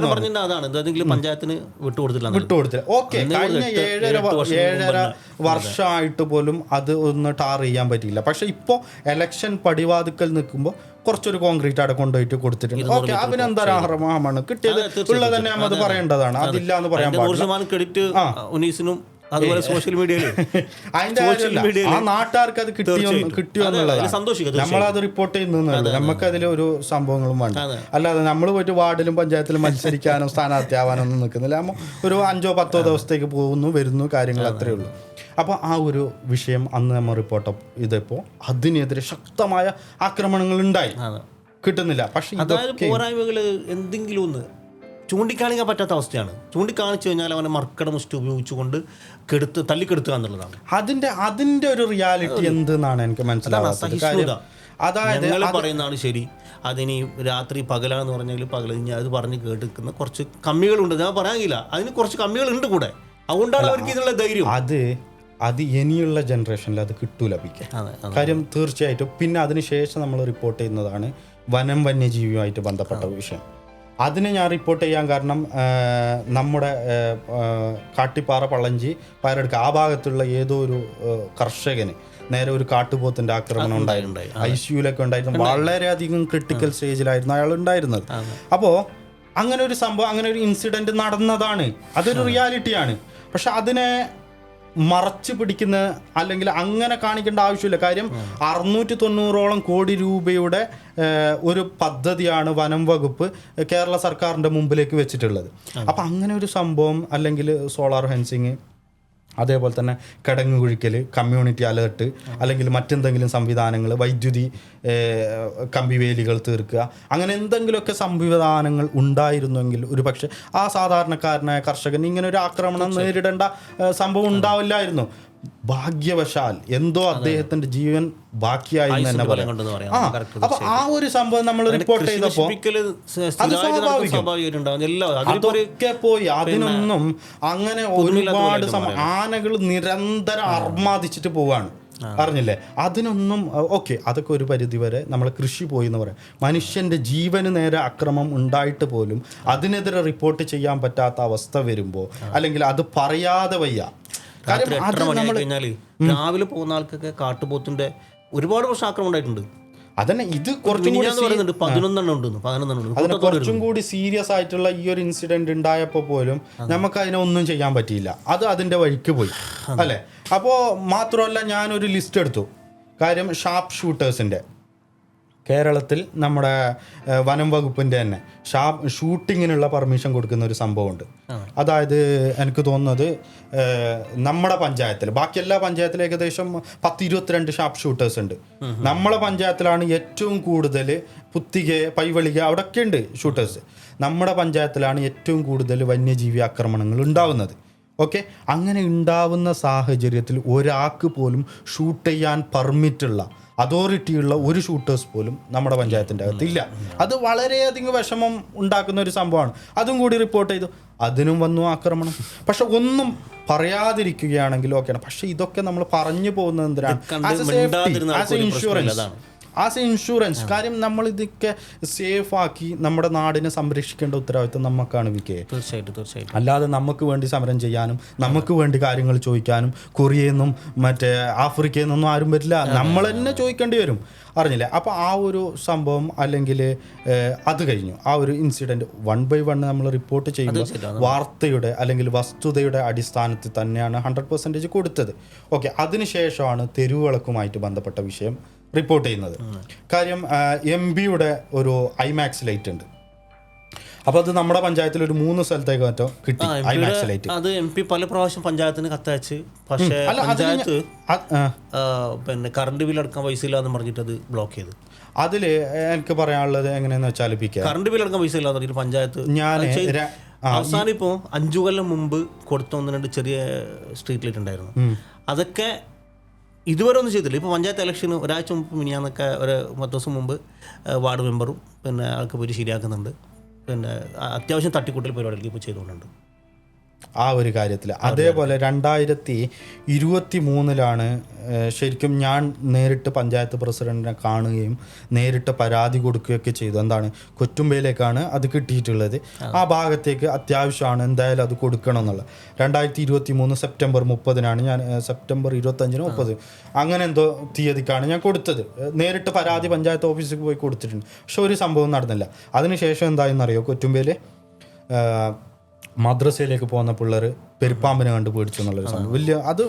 വിട്ടുകൊടുത്തില്ല. ഓക്കെ, കഴിഞ്ഞ 7.5 വർഷമായി പോലും അത് ഒന്ന് ടാർ ചെയ്യാൻ പറ്റിയില്ല. പക്ഷെ ഇപ്പോൾ എലക്ഷൻ പടിവാതിക്കൽ നിൽക്കുമ്പോൾ കുറച്ചൊരു കോൺക്രീറ്റ് അവിടെ കൊണ്ടുപോയിട്ട് കൊടുത്തിട്ടുണ്ട്. ഓക്കെ, അഭിനന്ദനാർഹമാണ്, കിട്ടിയത് ഉള്ളത് തന്നെ അത് പറയേണ്ടതാണ്, അതില്ല എന്ന് പറയാൻ പാടില്ല. അതുപോലെ സോഷ്യൽ മീഡിയയിൽ ആ നാട്ടുകാർക്ക് അത് കിട്ടിയോ എന്നുള്ളതാണ്. നമ്മളത് റിപ്പോർട്ട് ചെയ്യുന്നുള്ളൂ, നമുക്ക് അതിൽ ഒരു സംഭവങ്ങളും വേണ്ട. അല്ലാതെ നമ്മൾ പോയിട്ട് വാർഡിലും പഞ്ചായത്തിലും മത്സരിക്കാനോ സ്ഥാനാർത്ഥിയാവാനോ ഒന്നും നിൽക്കുന്നില്ല. നമ്മൾ ഒരു 5-10 ദിവസത്തേക്ക് പോകുന്നു വരുന്നു, കാര്യങ്ങൾ അത്രയേ ഉള്ളൂ. അപ്പോൾ ആ ഒരു വിഷയം അന്ന് നമ്മൾ റിപ്പോർട്ട് ഇതിപ്പോൾ അതിനെതിരെ ശക്തമായ ആക്രമണങ്ങൾ ഉണ്ടായി, കിട്ടുന്നില്ല. പക്ഷേ പോരായ്മകൾ എന്തെങ്കിലും ഒന്ന് ചൂണ്ടിക്കാണിക്കാൻ പറ്റാത്ത അവസ്ഥയാണ്. ചൂണ്ടിക്കാണിച്ചു കഴിഞ്ഞാൽ അവനെ മർക്കട മുഷ്ടി ഉപയോഗിച്ചുകൊണ്ട് തല്ലിക്കെടുത്തുക എന്നുള്ളതാണ് അതിന്റെ ഒരു റിയാലിറ്റി എന്തെന്നാണ് എനിക്ക് മനസ്സിലാവുന്നത്. അതായത് പറയുന്നതാണ് ശരി, അതിന് രാത്രി പകലാണെന്ന് പറഞ്ഞാൽ പകൽ അത് പറഞ്ഞ് കേട്ടിരിക്കുന്ന കുറച്ച് കമ്മികളുണ്ട്. ഞാൻ പറയാനില്ല, അതിന് കുറച്ച് കമ്മികളുണ്ട് കൂടെ, അതുകൊണ്ടാണ് അവർക്ക് ഇതിനുള്ള ധൈര്യം. അത് ഇനിയുള്ള ജനറേഷനിൽ അത് കിട്ടൂല PK, കാര്യം തീർച്ചയായിട്ടും. പിന്നെ അതിനുശേഷം നമ്മൾ റിപ്പോർട്ട് ചെയ്യുന്നതാണ് വന്യജീവിയുമായിട്ട് ബന്ധപ്പെട്ട വിഷയം. അതിന് ഞാൻ റിപ്പോർട്ട് ചെയ്യാൻ കാരണം നമ്മുടെ കാട്ടിപ്പാറ പളഞ്ചി പായറടുക്ക ആ ഭാഗത്തുള്ള ഏതോ ഒരു കർഷകന് നേരെ ഒരു കാട്ടുപോത്തിൻ്റെ ആക്രമണം ഉണ്ടായിരുന്നു. ICUലൊക്കെ ഉണ്ടായിരുന്നു. വളരെയധികം ക്രിട്ടിക്കൽ സ്റ്റേജിലായിരുന്നു അയാൾ ഉണ്ടായിരുന്നത്. അപ്പോൾ അങ്ങനെ ഒരു സംഭവം, അങ്ങനെ ഒരു ഇൻസിഡൻറ്റ് നടന്നതാണ്. അതൊരു റിയാലിറ്റിയാണ്. പക്ഷെ അതിനെ മറച്ചു പിടിക്കുന്ന അല്ലെങ്കിൽ അങ്ങനെ കാണിക്കേണ്ട ആവശ്യമില്ല. കാര്യം 690 കോടി രൂപയുടെ ഒരു പദ്ധതിയാണ് വനം വകുപ്പ് കേരള സർക്കാരിൻ്റെ മുമ്പിലേക്ക് വെച്ചിട്ടുള്ളത്. അപ്പം അങ്ങനെ ഒരു സംഭവം, അല്ലെങ്കിൽ സോളാർ ഫെൻസിങ്, അതേപോലെ തന്നെ കിടങ്ങ് കുഴിക്കൽ, കമ്മ്യൂണിറ്റി അലേർട്ട്, അല്ലെങ്കിൽ മറ്റെന്തെങ്കിലും സംവിധാനങ്ങൾ, വൈദ്യുതി കമ്പിവേലികൾ തീർക്കുക, അങ്ങനെ എന്തെങ്കിലുമൊക്കെ സംവിധാനങ്ങൾ ഉണ്ടായിരുന്നെങ്കിൽ ഒരു പക്ഷേ ആ സാധാരണക്കാരനായ കർഷകൻ ഇങ്ങനെ ഒരു ആക്രമണം നേരിടേണ്ട സംഭവം ഉണ്ടാവില്ലായിരുന്നു. ഭാഗ്യവശാൽ എന്തോ അദ്ദേഹത്തിന്റെ ജീവൻ ബാക്കിയായി എന്ന് തന്നെ പറയാം. അപ്പൊ ആ ഒരു സംഭവം നമ്മൾ റിപ്പോർട്ട് ചെയ്തപ്പോൾ അത് അതൊക്കെ പോയി. അതിനൊന്നും അങ്ങനെ ഒരുപാട് ആനകൾ നിരന്തരം അർമാദിച്ചിട്ട് പോവാണ്, അറിഞ്ഞില്ലേ? അതിനൊന്നും ഓക്കെ, അതൊക്കെ ഒരു പരിധി വരെ നമ്മൾ കൃഷി പോയി എന്ന് പറയാം. മനുഷ്യന്റെ ജീവന് നേരെ അക്രമം ഉണ്ടായിട്ട് പോലും അതിനെതിരെ റിപ്പോർട്ട് ചെയ്യാൻ പറ്റാത്ത അവസ്ഥ വരുമ്പോൾ, അല്ലെങ്കിൽ അത് പറയാതെ വയ്യ. രാവിലെ പോകുന്ന ആൾക്കൊക്കെ കാട്ടുപോത്തിന്റെ ഒരുപാട് വർഷം ആക്രമണം ഉണ്ടായിട്ടുണ്ട്. അതന്നെ, ഇത് കുറച്ചും കൂടി സീരിയസ് ആയിട്ടുള്ള ഈ ഒരു ഇൻസിഡന്റ് ഉണ്ടായപ്പോൾ പോലും നമുക്ക് അതിനെ ഒന്നും ചെയ്യാൻ പറ്റിയില്ല. അത് അതിന്റെ വഴിക്ക് പോയി, അല്ലേ? അപ്പോൾ മാത്രമല്ല, ഞാനൊരു ലിസ്റ്റ് എടുത്തു. കാര്യം ഷാർപ്പ് ഷൂട്ടേഴ്സിന്റെ കേരളത്തിൽ നമ്മുടെ വനം വകുപ്പിൻ്റെ തന്നെ ഷൂട്ടിങ്ങിനുള്ള പെർമിഷൻ കൊടുക്കുന്ന ഒരു സംഭവമുണ്ട്. അതായത് എനിക്ക് തോന്നുന്നത് നമ്മുടെ പഞ്ചായത്തിൽ, ബാക്കി എല്ലാ പഞ്ചായത്തിലും ഏകദേശം 10-22 ഷാർപ്പ് ഷൂട്ടേഴ്സ് ഉണ്ട്. നമ്മളെ പഞ്ചായത്തിലാണ് ഏറ്റവും കൂടുതൽ. പുത്തിക, പൈവളിക, അവിടെയൊക്കെ ഉണ്ട് ഷൂട്ടേഴ്സ്. നമ്മുടെ പഞ്ചായത്തിലാണ് ഏറ്റവും കൂടുതൽ വന്യജീവി ആക്രമണങ്ങൾ ഉണ്ടാവുന്നത്. ഓക്കെ, അങ്ങനെ ഉണ്ടാവുന്ന സാഹചര്യത്തിൽ ഒരാൾക്ക് പോലും ഷൂട്ട് ചെയ്യാൻ പെർമിറ്റുള്ള അതോറിറ്റിയുള്ള ഒരു ഷൂട്ടേഴ്സ് പോലും നമ്മുടെ പഞ്ചായത്തിൻ്റെ അകത്തില്ല. അത് വളരെയധികം വിഷമം ഉണ്ടാക്കുന്ന ഒരു സംഭവമാണ്. അതും കൂടി റിപ്പോർട്ട് ചെയ്തു, അതിനും വന്നു ആക്രമണം. പക്ഷെ ഒന്നും പറയാതിരിക്കുകയാണെങ്കിൽ ഓക്കെയാണ്. പക്ഷെ ഇതൊക്കെ നമ്മൾ പറഞ്ഞു പോകുന്നത് എന്തിനാണ്? As A insurance. കാര്യം നമ്മൾ ഇതൊക്കെ സേഫ് ആക്കി നമ്മുടെ നാടിനെ സംരക്ഷിക്കേണ്ട ഉത്തരവാദിത്വം നമുക്കാണ് വിക്കേ. തീർച്ചയായിട്ടും. അല്ലാതെ നമുക്ക് വേണ്ടി സമരം ചെയ്യാനും നമുക്ക് വേണ്ടി കാര്യങ്ങൾ ചോദിക്കാനും കൊറിയയിൽ മറ്റേ ആഫ്രിക്കയിൽ നിന്നൊന്നും ആരും വരില്ല. നമ്മൾ തന്നെ ചോദിക്കേണ്ടി വരും, അറിഞ്ഞില്ലേ? അപ്പോൾ ആ ഒരു സംഭവം, അല്ലെങ്കിൽ അത് കഴിഞ്ഞു. ആ ഒരു ഇൻസിഡൻറ്റ് 1 by 1 നമ്മൾ റിപ്പോർട്ട് ചെയ്യുമ്പോൾ വാർത്തയുടെ അല്ലെങ്കിൽ വസ്തുതയുടെ അടിസ്ഥാനത്തിൽ തന്നെയാണ് 100% കൊടുത്തത്. ഓക്കെ, അതിനുശേഷമാണ് തെരുവുവിളക്കുമായിട്ട് ബന്ധപ്പെട്ട വിഷയം റിപ്പോർട്ട് ചെയ്യുന്നത്. കാര്യം MBയുടെ ഒരു ഐമാക്സ് ലൈറ്റ് ഉണ്ട്. അപ്പോൾ അത് നമ്മുടെ പഞ്ചായത്തിൽ ഒരു 3 സ്ഥലത്തേക്ക് മറ്റോ കിട്ടി ഐമാക്സ് ലൈറ്റ്. അത് MP പല പ്രാവശ്യം പഞ്ചായത്തിന് കത്തയച്ച്, പക്ഷേ പഞ്ചായത്ത് പിന്നെ കറണ്ട് ബിൽ അടക്കാൻ പൈസ ഇല്ലാന്ന് പറഞ്ഞിട്ട് അത് ബ്ലോക്ക് ചെയ്തു. അതിൽ എനിക്ക് പറയാനുള്ളത് എങ്ങനെയാന്ന് വെച്ചാൽ, കറണ്ട് ബിൽ അടക്കാൻ പൈസ ഇല്ലാന്ന് പറഞ്ഞിട്ട് പഞ്ചായത്ത് അവസാനം ഇപ്പോൾ 5 കൊല്ലം മുമ്പ് കൊടുത്ത 1-2 ചെറിയ സ്ട്രീറ്റ് ലൈറ്റ് ഉണ്ടായിരുന്നു. അതൊക്കെ ഇതുവരെ ഒന്നും ചെയ്തില്ല. ഇപ്പോൾ പഞ്ചായത്ത് ഇലക്ഷന് ഒരാഴ്ച മുമ്പ് മിനിയാന്നൊക്കെ ഒരു 10 ദിവസം മുമ്പ് വാർഡ് മെമ്പറും പിന്നെ ആൾക്ക് പോയി ശരിയാക്കുന്നുണ്ട്. പിന്നെ അത്യാവശ്യം തട്ടിക്കൂട്ടൽ പരിപാടികൾ ഇപ്പോൾ ചെയ്തുകൊണ്ടുണ്ട് ആ ഒരു കാര്യത്തിൽ. അതേപോലെ 2023 ശരിക്കും ഞാൻ നേരിട്ട് പഞ്ചായത്ത് പ്രസിഡന്റിനെ കാണുകയും നേരിട്ട് പരാതി കൊടുക്കുകയൊക്കെ ചെയ്തു. എന്താണ്, കൊറ്റുമ്പയിലേക്കാണ് അത് കിട്ടിയിട്ടുള്ളത്. ആ ഭാഗത്തേക്ക് അത്യാവശ്യമാണ്, എന്തായാലും അത് കൊടുക്കണം എന്നുള്ളത്. 2023 സെപ്റ്റംബർ 30 ഞാൻ സെപ്റ്റംബർ 25 30 അങ്ങനെ എന്തോ തീയതിക്കാണ് ഞാൻ കൊടുത്തത്. നേരിട്ട് പരാതി പഞ്ചായത്ത് ഓഫീസിൽ പോയി കൊടുത്തിട്ടുണ്ട്. പക്ഷെ ഒരു സംഭവം നടന്നില്ല. അതിനുശേഷം എന്തായെന്നറിയോ, കൊറ്റുമ്പയിൽ മദ്രസയിലേക്ക് പോകുന്ന പിള്ളേർ പെരുപ്പാമ്പിനെ കണ്ട് പേടിച്ചു എന്നുള്ളൊരു സംഭവം വലിയ, അത്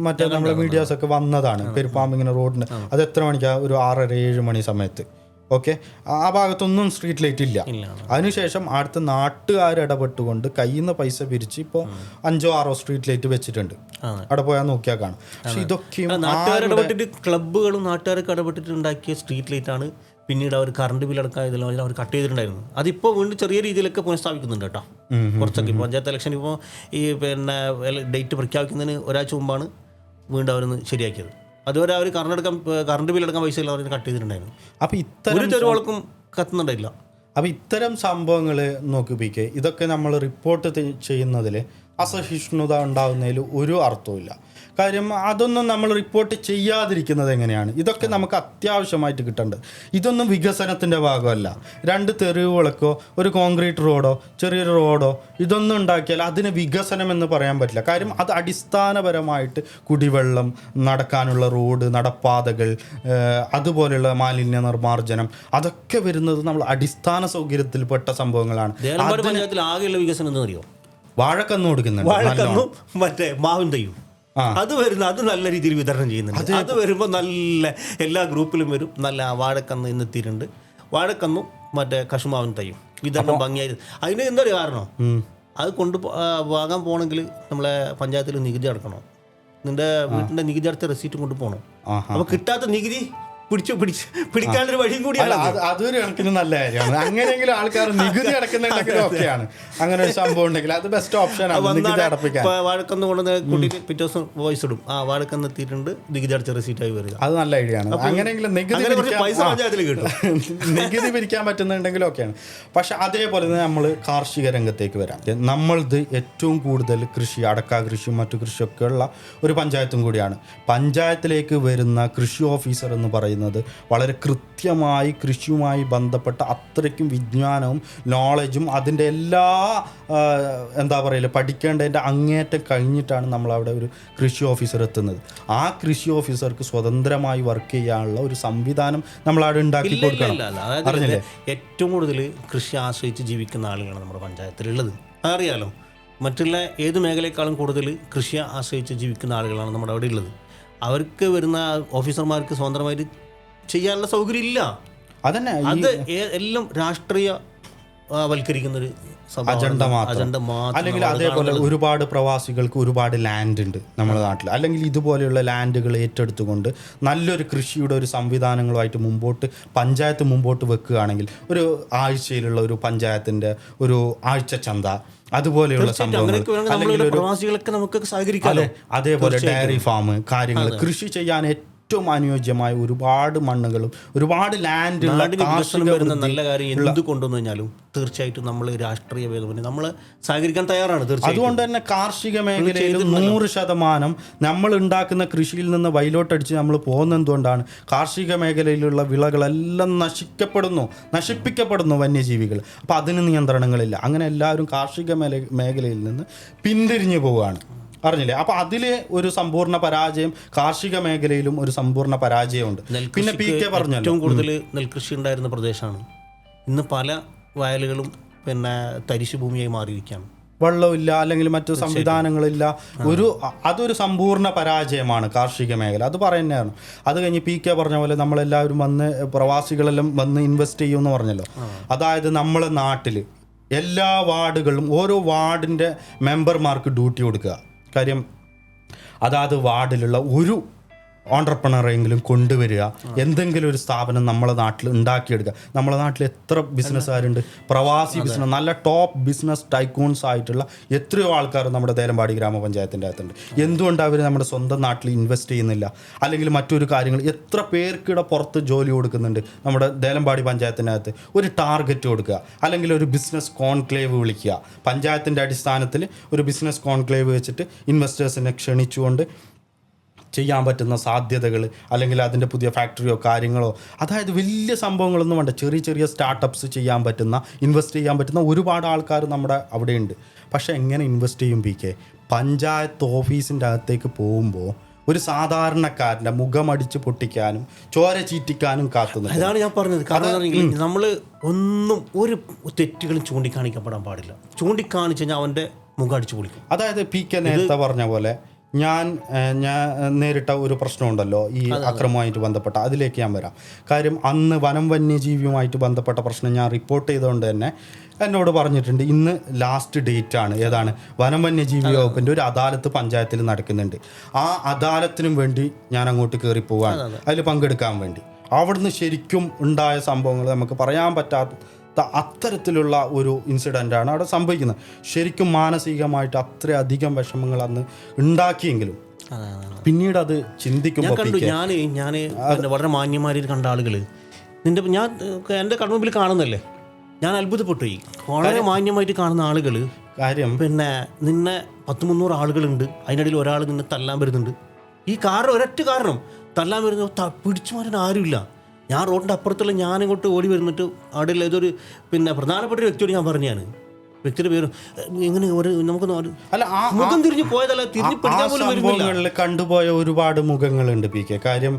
മറ്റേ നമ്മളെ മീഡിയാസൊക്കെ വന്നതാണ്. പെരുപ്പാമ്പ് ഇങ്ങനെ റോഡിന്, അത് എത്ര മണിക്കാണ്? ഒരു 6:30-7 മണി സമയത്ത്. ഓക്കെ, ആ ഭാഗത്തൊന്നും സ്ട്രീറ്റ് ലൈറ്റ് ഇല്ല. അതിനുശേഷം അടുത്ത നാട്ടുകാർ ഇടപെട്ടുകൊണ്ട് കയ്യിൽ നിന്ന് പൈസ പിരിച്ച് ഇപ്പോൾ 5-6 സ്ട്രീറ്റ് ലൈറ്റ് വെച്ചിട്ടുണ്ട്. അവിടെ പോയാൽ നോക്കിയാൽ കാണും. പക്ഷെ ഇതൊക്കെയും ക്ലബ്ബുകളും നാട്ടുകാരൊക്കെ ഇടപെട്ടിട്ട് ഉണ്ടാക്കിയ സ്ട്രീറ്റ് ലൈറ്റാണ്. പിന്നീട് അവർ കറണ്ട് ബിൽ അടക്കായതിലും അവർ കട്ട് ചെയ്തിട്ടുണ്ടായിരുന്നു. അതിപ്പോൾ വീണ്ടും ചെറിയ രീതിയിലൊക്കെ പുനഃസ്ഥാപിക്കുന്നുണ്ട് കേട്ടോ. കുറച്ചൊക്കെ പഞ്ചായത്ത് ഇലക്ഷൻ ഇപ്പോൾ ഈ പിന്നെ ഡേറ്റ് പ്രഖ്യാപിക്കുന്നതിന് ഒരാഴ്ച മുമ്പാണ് വീണ്ടും അവരൊന്ന് ശരിയാക്കിയത്. അതുവരെ അവർ കറണ്ട് ബിൽ അടക്കാൻ പൈസ അവർ കട്ട് ചെയ്തിട്ടുണ്ടായിരുന്നു. അപ്പോൾ ഇത്തരം ഒരു ചെറുവാൾക്കും കത്തുന്നുണ്ടായില്ല. അപ്പോൾ ഇത്തരം സംഭവങ്ങൾ നോക്കിപ്പിക്കുക, ഇതൊക്കെ നമ്മൾ റിപ്പോർട്ട് ചെയ്യുന്നതിൽ അസഹിഷ്ണുത ഉണ്ടാകുന്നതിൽ ഒരു അർത്ഥവുമില്ല. കാര്യം അതൊന്നും നമ്മൾ റിപ്പോർട്ട് ചെയ്യാതിരിക്കുന്നത് എങ്ങനെയാണ്? ഇതൊക്കെ നമുക്ക് അത്യാവശ്യമായിട്ട് കിട്ടേണ്ടത്. ഇതൊന്നും വികസനത്തിൻ്റെ ഭാഗമല്ല. 2 തെരുവുകളൊക്കെ, ഒരു കോൺക്രീറ്റ് റോഡോ ചെറിയൊരു റോഡോ ഇതൊന്നും ഉണ്ടാക്കിയാൽ അതിന് വികസനം എന്ന് പറയാൻ പറ്റില്ല. കാര്യം അത് അടിസ്ഥാനപരമായിട്ട് കുടിവെള്ളം, നടക്കാനുള്ള റോഡ്, നടപ്പാതകൾ, അതുപോലെയുള്ള മാലിന്യ നിർമ്മാർജ്ജനം, അതൊക്കെ വരുന്നത് നമ്മൾ അടിസ്ഥാന സൗകര്യത്തിൽപ്പെട്ട സംഭവങ്ങളാണ്. പഞ്ചായത്തിൽ ആകെയുള്ള വികസനം എന്ന് അറിയോ? വാഴക്കന്ന് കൊടുക്കുന്നുണ്ട്, വാഴക്കന്നും മറ്റേ മാവിൻ തയ്യും. അത് നല്ല രീതിയിൽ വിതരണം ചെയ്യുന്നുണ്ട്. അത് വരുമ്പോൾ നല്ല എല്ലാ ഗ്രൂപ്പിലും വരും. നല്ല വാഴക്കന്ന് ഇന്നെത്തിയിട്ടുണ്ട്. വാഴക്കന്നും മറ്റേ കശുമാവിൻ തയ്യും വിതരണം ഭംഗിയായി. അതിന് എന്താ കാരണം? അത് വാങ്ങാൻ പോകണമെങ്കിൽ നമ്മളെ പഞ്ചായത്തിൽ നികുതി അടക്കണം. നിന്റെ വീട്ടിൻ്റെ നികുതി അടച്ച റെസീറ്റും കൊണ്ട് പോകണം. അപ്പോൾ കിട്ടാത്ത നികുതി പിടിക്കാനൊരു വഴിയും കൂടിയാണ്. അതൊരു കണക്കിന് നല്ല കാര്യമാണ്. അങ്ങനെയെങ്കിലും ആൾക്കാർ നികുതി അടക്കുന്നുണ്ടെങ്കിലും ഒക്കെയാണ്. അങ്ങനെ ഒരു സംഭവം ഉണ്ടെങ്കിൽ അത് ബെസ്റ്റ് ഓപ്ഷൻ. വാഴക്കന്ന് കൊണ്ടുവന്ന് കൂട്ടിയിട്ട് പിറ്റേ ദിവസം വോയിസ് ഇടും, വാഴക്കന്ന് എത്തിയിട്ടുണ്ട്, നികുതി അടച്ച റെസീറ്റായി വരിക. അത് നല്ല ഐഡിയ ആണ്. അങ്ങനെയെങ്കിലും പൈസ പഞ്ചായത്തിൽ കിട്ടും. നികുതി പിരിക്കാൻ പറ്റുന്നുണ്ടെങ്കിലും ഒക്കെയാണ്. പക്ഷെ അതേപോലെ തന്നെ നമ്മൾ കാർഷിക രംഗത്തേക്ക് വരാം. നമ്മളത് ഏറ്റവും കൂടുതൽ കൃഷി, അടക്ക കൃഷിയും മറ്റു കൃഷിയൊക്കെ ഉള്ള ഒരു പഞ്ചായത്തും കൂടിയാണ്. പഞ്ചായത്തിലേക്ക് വരുന്ന കൃഷി ഓഫീസർ എന്ന് പറയുന്നത് വളരെ കൃത്യമായി കൃഷിയുമായി ബന്ധപ്പെട്ട അത്രയ്ക്കും വിജ്ഞാനവും നോളജും അതിൻ്റെ എല്ലാ എന്താ പറയുക പഠിക്കേണ്ടതിൻ്റെ അങ്ങേറ്റം കഴിഞ്ഞിട്ടാണ് നമ്മളവിടെ ഒരു കൃഷി ഓഫീസർ എത്തുന്നത്. ആ കൃഷി ഓഫീസർക്ക് സ്വതന്ത്രമായി വർക്ക് ചെയ്യാനുള്ള ഒരു സംവിധാനം നമ്മളവിടെ ഉണ്ടാക്കി കൊടുക്കണം. അറിഞ്ഞില്ലേ? ഏറ്റവും കൂടുതൽ കൃഷി ആശ്രയിച്ച് ജീവിക്കുന്ന ആളുകളാണ് നമ്മുടെ പഞ്ചായത്തിലുള്ളത്. അറിയാലോ, മറ്റുള്ള ഏത് മേഖലയെക്കാളും കൂടുതൽ കൃഷിയെ ആശ്രയിച്ച് ജീവിക്കുന്ന ആളുകളാണ് നമ്മുടെ അവിടെ ഉള്ളത്. അവർക്ക് വരുന്ന ഓഫീസർമാർക്ക് സ്വതന്ത്രമായിട്ട് ചെയ്യാനുള്ള സൗകര്യം ഇല്ല. അതന്നെ, അത് എല്ലാം രാഷ്ട്രീയ വൽക്കരിക്കുന്നൊരു അജണ്ട മാത്രം. അല്ലെങ്കിൽ അതേപോലെ ഒരുപാട് പ്രവാസികൾക്ക് ഒരുപാട് ലാൻഡ് ഉണ്ട് നമ്മുടെ നാട്ടിൽ. അല്ലെങ്കിൽ ഇതുപോലെയുള്ള ലാൻഡുകൾ ഏറ്റെടുത്തുകൊണ്ട് നല്ലൊരു കൃഷിയുടെ ഒരു സംവിധാനങ്ങളുമായിട്ട് പഞ്ചായത്ത് മുമ്പോട്ട് വെക്കുകയാണെങ്കിൽ ഒരു ആഴ്ചയിലുള്ള ഒരു പഞ്ചായത്തിൻ്റെ ഒരു ആഴ്ച ചന്ത, അതുപോലെയുള്ള സംഭവങ്ങൾ, അല്ലെങ്കിൽ പ്രവാസികളൊക്കെ നമുക്ക് സഹകരിക്കാം. അതേപോലെ ഡയറി ഫാം കാര്യങ്ങൾ, കൃഷി ചെയ്യാൻ ഏറ്റവും അനുയോജ്യമായ ഒരുപാട് മണ്ണുകളും ഒരുപാട് ലാൻഡ് വരുന്ന നല്ല കാര്യം എന്ത് കൊണ്ടുവന്നു കഴിഞ്ഞാലും തീർച്ചയായിട്ടും നമ്മൾ രാഷ്ട്രീയ ഭേദമന്യേ നമ്മൾ സഹകരിക്കാൻ തയ്യാറാണ്. അതുകൊണ്ട് തന്നെ കാർഷിക മേഖലയിൽ 100% നമ്മൾ ഉണ്ടാക്കുന്ന കൃഷിയിൽ നിന്ന് വയലോട്ടടിച്ച് നമ്മൾ പോകുന്ന എന്തുകൊണ്ടാണ്? കാർഷിക മേഖലയിലുള്ള വിളകളെല്ലാം നശിപ്പിക്കപ്പെടുന്നു വന്യജീവികൾ. അപ്പോൾ അതിന് നിയന്ത്രണങ്ങളില്ല. അങ്ങനെ എല്ലാവരും കാർഷിക മേഖലയിൽ നിന്ന് പിന്തിരിഞ്ഞു പോവുകയാണ്. അറിഞ്ഞില്ലേ? അപ്പോൾ അതിൽ ഒരു സമ്പൂർണ്ണ പരാജയം, കാർഷിക മേഖലയിലും ഒരു സമ്പൂർണ്ണ പരാജയമുണ്ട്. പിന്നെ PK പറഞ്ഞു, ഏറ്റവും കൂടുതൽ നെൽകൃഷി ഉണ്ടായിരുന്ന പ്രദേശമാണ്. ഇന്ന് പല വയലുകളും തരിശു ഭൂമിയായി മാറിയിരിക്കുകയാണ്. വെള്ളമില്ല, അല്ലെങ്കിൽ മറ്റു സംവിധാനങ്ങളില്ല. അതൊരു സമ്പൂർണ്ണ പരാജയമാണ് കാർഷിക മേഖല. അത് പറയുന്നതാണ്. അത് കഴിഞ്ഞ് PK പറഞ്ഞ പോലെ നമ്മളെല്ലാവരും പ്രവാസികളെല്ലാം വന്ന് ഇൻവെസ്റ്റ് ചെയ്യുമെന്ന് പറഞ്ഞല്ലോ. അതായത് നമ്മളെ നാട്ടിൽ എല്ലാ വാർഡുകളിലും ഓരോ വാർഡിൻ്റെ മെമ്പർമാർക്ക് ഡ്യൂട്ടി കൊടുക്കുക. കാര്യം അതാത് വാർഡിലുള്ള ഒരു ഓൺട്രപ്രണറെങ്കിലും കൊണ്ടുവരിക, എന്തെങ്കിലും ഒരു സ്ഥാപനം നമ്മളെ നാട്ടിൽ ഉണ്ടാക്കിയെടുക്കുക. നമ്മളെ നാട്ടിൽ എത്ര ബിസിനസ്സുകാരുണ്ട്, പ്രവാസി ബിസിനസ്, നല്ല ടോപ്പ് ബിസിനസ് ടൈക്കൂൺസ് ആയിട്ടുള്ള എത്രയോ ആൾക്കാർ നമ്മുടെ ദേലമ്പാടി ഗ്രാമപഞ്ചായത്തിൻ്റെ അകത്തുണ്ട്. എന്തുകൊണ്ട് അവർ നമ്മുടെ സ്വന്തം നാട്ടിൽ ഇൻവെസ്റ്റ് ചെയ്യുന്നില്ല? അല്ലെങ്കിൽ മറ്റൊരു കാര്യങ്ങൾ എത്ര പേർക്കിടെ പുറത്ത് ജോലി കൊടുക്കുന്നുണ്ട്? നമ്മുടെ ദേലമ്പാടി പഞ്ചായത്തിനകത്ത് ഒരു ടാർഗറ്റ് കൊടുക്കുക, അല്ലെങ്കിൽ ഒരു ബിസിനസ് കോൺക്ലേവ് വിളിക്കുക. പഞ്ചായത്തിൻ്റെ അടിസ്ഥാനത്തിൽ ഒരു ബിസിനസ് കോൺക്ലേവ് വെച്ചിട്ട് ഇൻവെസ്റ്റേഴ്സിനെ ക്ഷണിച്ചുകൊണ്ട് ചെയ്യാൻ പറ്റുന്ന സാധ്യതകൾ, അല്ലെങ്കിൽ അതിൻ്റെ പുതിയ ഫാക്ടറിയോ കാര്യങ്ങളോ, അതായത് വലിയ സംഭവങ്ങളൊന്നും വേണ്ട, ചെറിയ ചെറിയ സ്റ്റാർട്ടപ്സ് ചെയ്യാൻ പറ്റുന്ന, ഇൻവെസ്റ്റ് ചെയ്യാൻ പറ്റുന്ന ഒരുപാട് ആൾക്കാർ നമ്മുടെ അവിടെയുണ്ട്. പക്ഷേ എങ്ങനെ ഇൻവെസ്റ്റ് ചെയ്യും? PK പഞ്ചായത്ത് ഓഫീസിൻ്റെ അകത്തേക്ക് പോകുമ്പോൾ ഒരു സാധാരണക്കാരൻ്റെ മുഖമടിച്ച് പൊട്ടിക്കാനും ചോര ചീറ്റിക്കാനും കാത്തുന്നു. അതാണ് ഞാൻ പറഞ്ഞത്. കാരണം നമ്മൾ ഒന്നും ഒരു തെറ്റുകളും ചൂണ്ടിക്കാണിക്കപ്പെടാൻ പാടില്ല. ചൂണ്ടിക്കാണിച്ച് കഴിഞ്ഞാൽ അവൻ്റെ മുഖം അടിച്ചു പൊളിക്കും. അതായത് PK നേരത്തെ പറഞ്ഞ പോലെ ഞാൻ നേരിട്ട ഒരു പ്രശ്നമുണ്ടല്ലോ ഈ അക്രമവുമായിട്ട് ബന്ധപ്പെട്ട, അതിലേക്ക് ഞാൻ വരാം. കാര്യം അന്ന് വന്യജീവിയുമായിട്ട് ബന്ധപ്പെട്ട പ്രശ്നം ഞാൻ റിപ്പോർട്ട് ചെയ്തുകൊണ്ട് തന്നെ എന്നോട് പറഞ്ഞിട്ടുണ്ട്, ഇന്ന് ലാസ്റ്റ് ഡേറ്റ് ആണ്. ഏതാണ്? വന്യജീവി വകുപ്പിൻ്റെ ഒരു അദാലത്ത് പഞ്ചായത്തിൽ നടക്കുന്നുണ്ട്. ആ അദാലത്തിനും വേണ്ടി ഞാൻ അങ്ങോട്ട് കയറി പോവാണ്, അതിൽ പങ്കെടുക്കാൻ വേണ്ടി. അവിടുന്ന് ശരിക്കും ഉണ്ടായ സംഭവങ്ങൾ നമുക്ക് പറയാൻ പറ്റാത്ത അത്തരത്തിലുള്ള ഒരു ഇൻസിഡൻ്റാണ് അവിടെ സംഭവിക്കുന്നത്. ശരിക്കും മാനസികമായിട്ട് അത്രയധികം വിഷമങ്ങൾ അന്ന് ഉണ്ടാക്കിയെങ്കിലും പിന്നീട് അത് ചിന്തിക്കുമ്പോൾ ഞാൻ വളരെ മാന്യന്മാരിൽ കണ്ട ആളുകൾ എൻ്റെ കൺമുമ്പിൽ കാണുന്നല്ലേ, ഞാൻ അത്ഭുതപ്പെട്ടു. വളരെ മാന്യമായിട്ട് കാണുന്ന ആളുകൾ കാര്യം പിന്നെ നിന്നെ 100-300 ആളുകളുണ്ട്, അതിനിടയിൽ ഒരാൾ നിന്നെ തല്ലാൻ വരുന്നുണ്ട്. ഈ കാരണം ഒരൊറ്റ കാരണം തല്ലാൻ വരുന്നത് പിടിച്ചു മാറ്റാൻ ആരുമില്ല. ഞാൻ റോഡിൻ്റെ അപ്പുറത്തുള്ള ഞാനിങ്ങോട്ട് ഓടി വരുന്നിട്ട് അവിടെ ഏതൊരു പിന്നെ പ്രധാനപ്പെട്ട ഒരു വ്യക്തിയോട് ഞാൻ പറഞ്ഞാണ്, വ്യക്തിയുടെ പേര് ഇങ്ങനെ നമുക്കൊന്ന് അല്ല മുഖം തിരിഞ്ഞ് പോയതല്ല, തിരിഞ്ഞ് പിടിക്കാൻ പോലും സംഭവങ്ങളിൽ കണ്ടുപോയ ഒരുപാട് മുഖങ്ങളുണ്ട് പി കെ. കാര്യം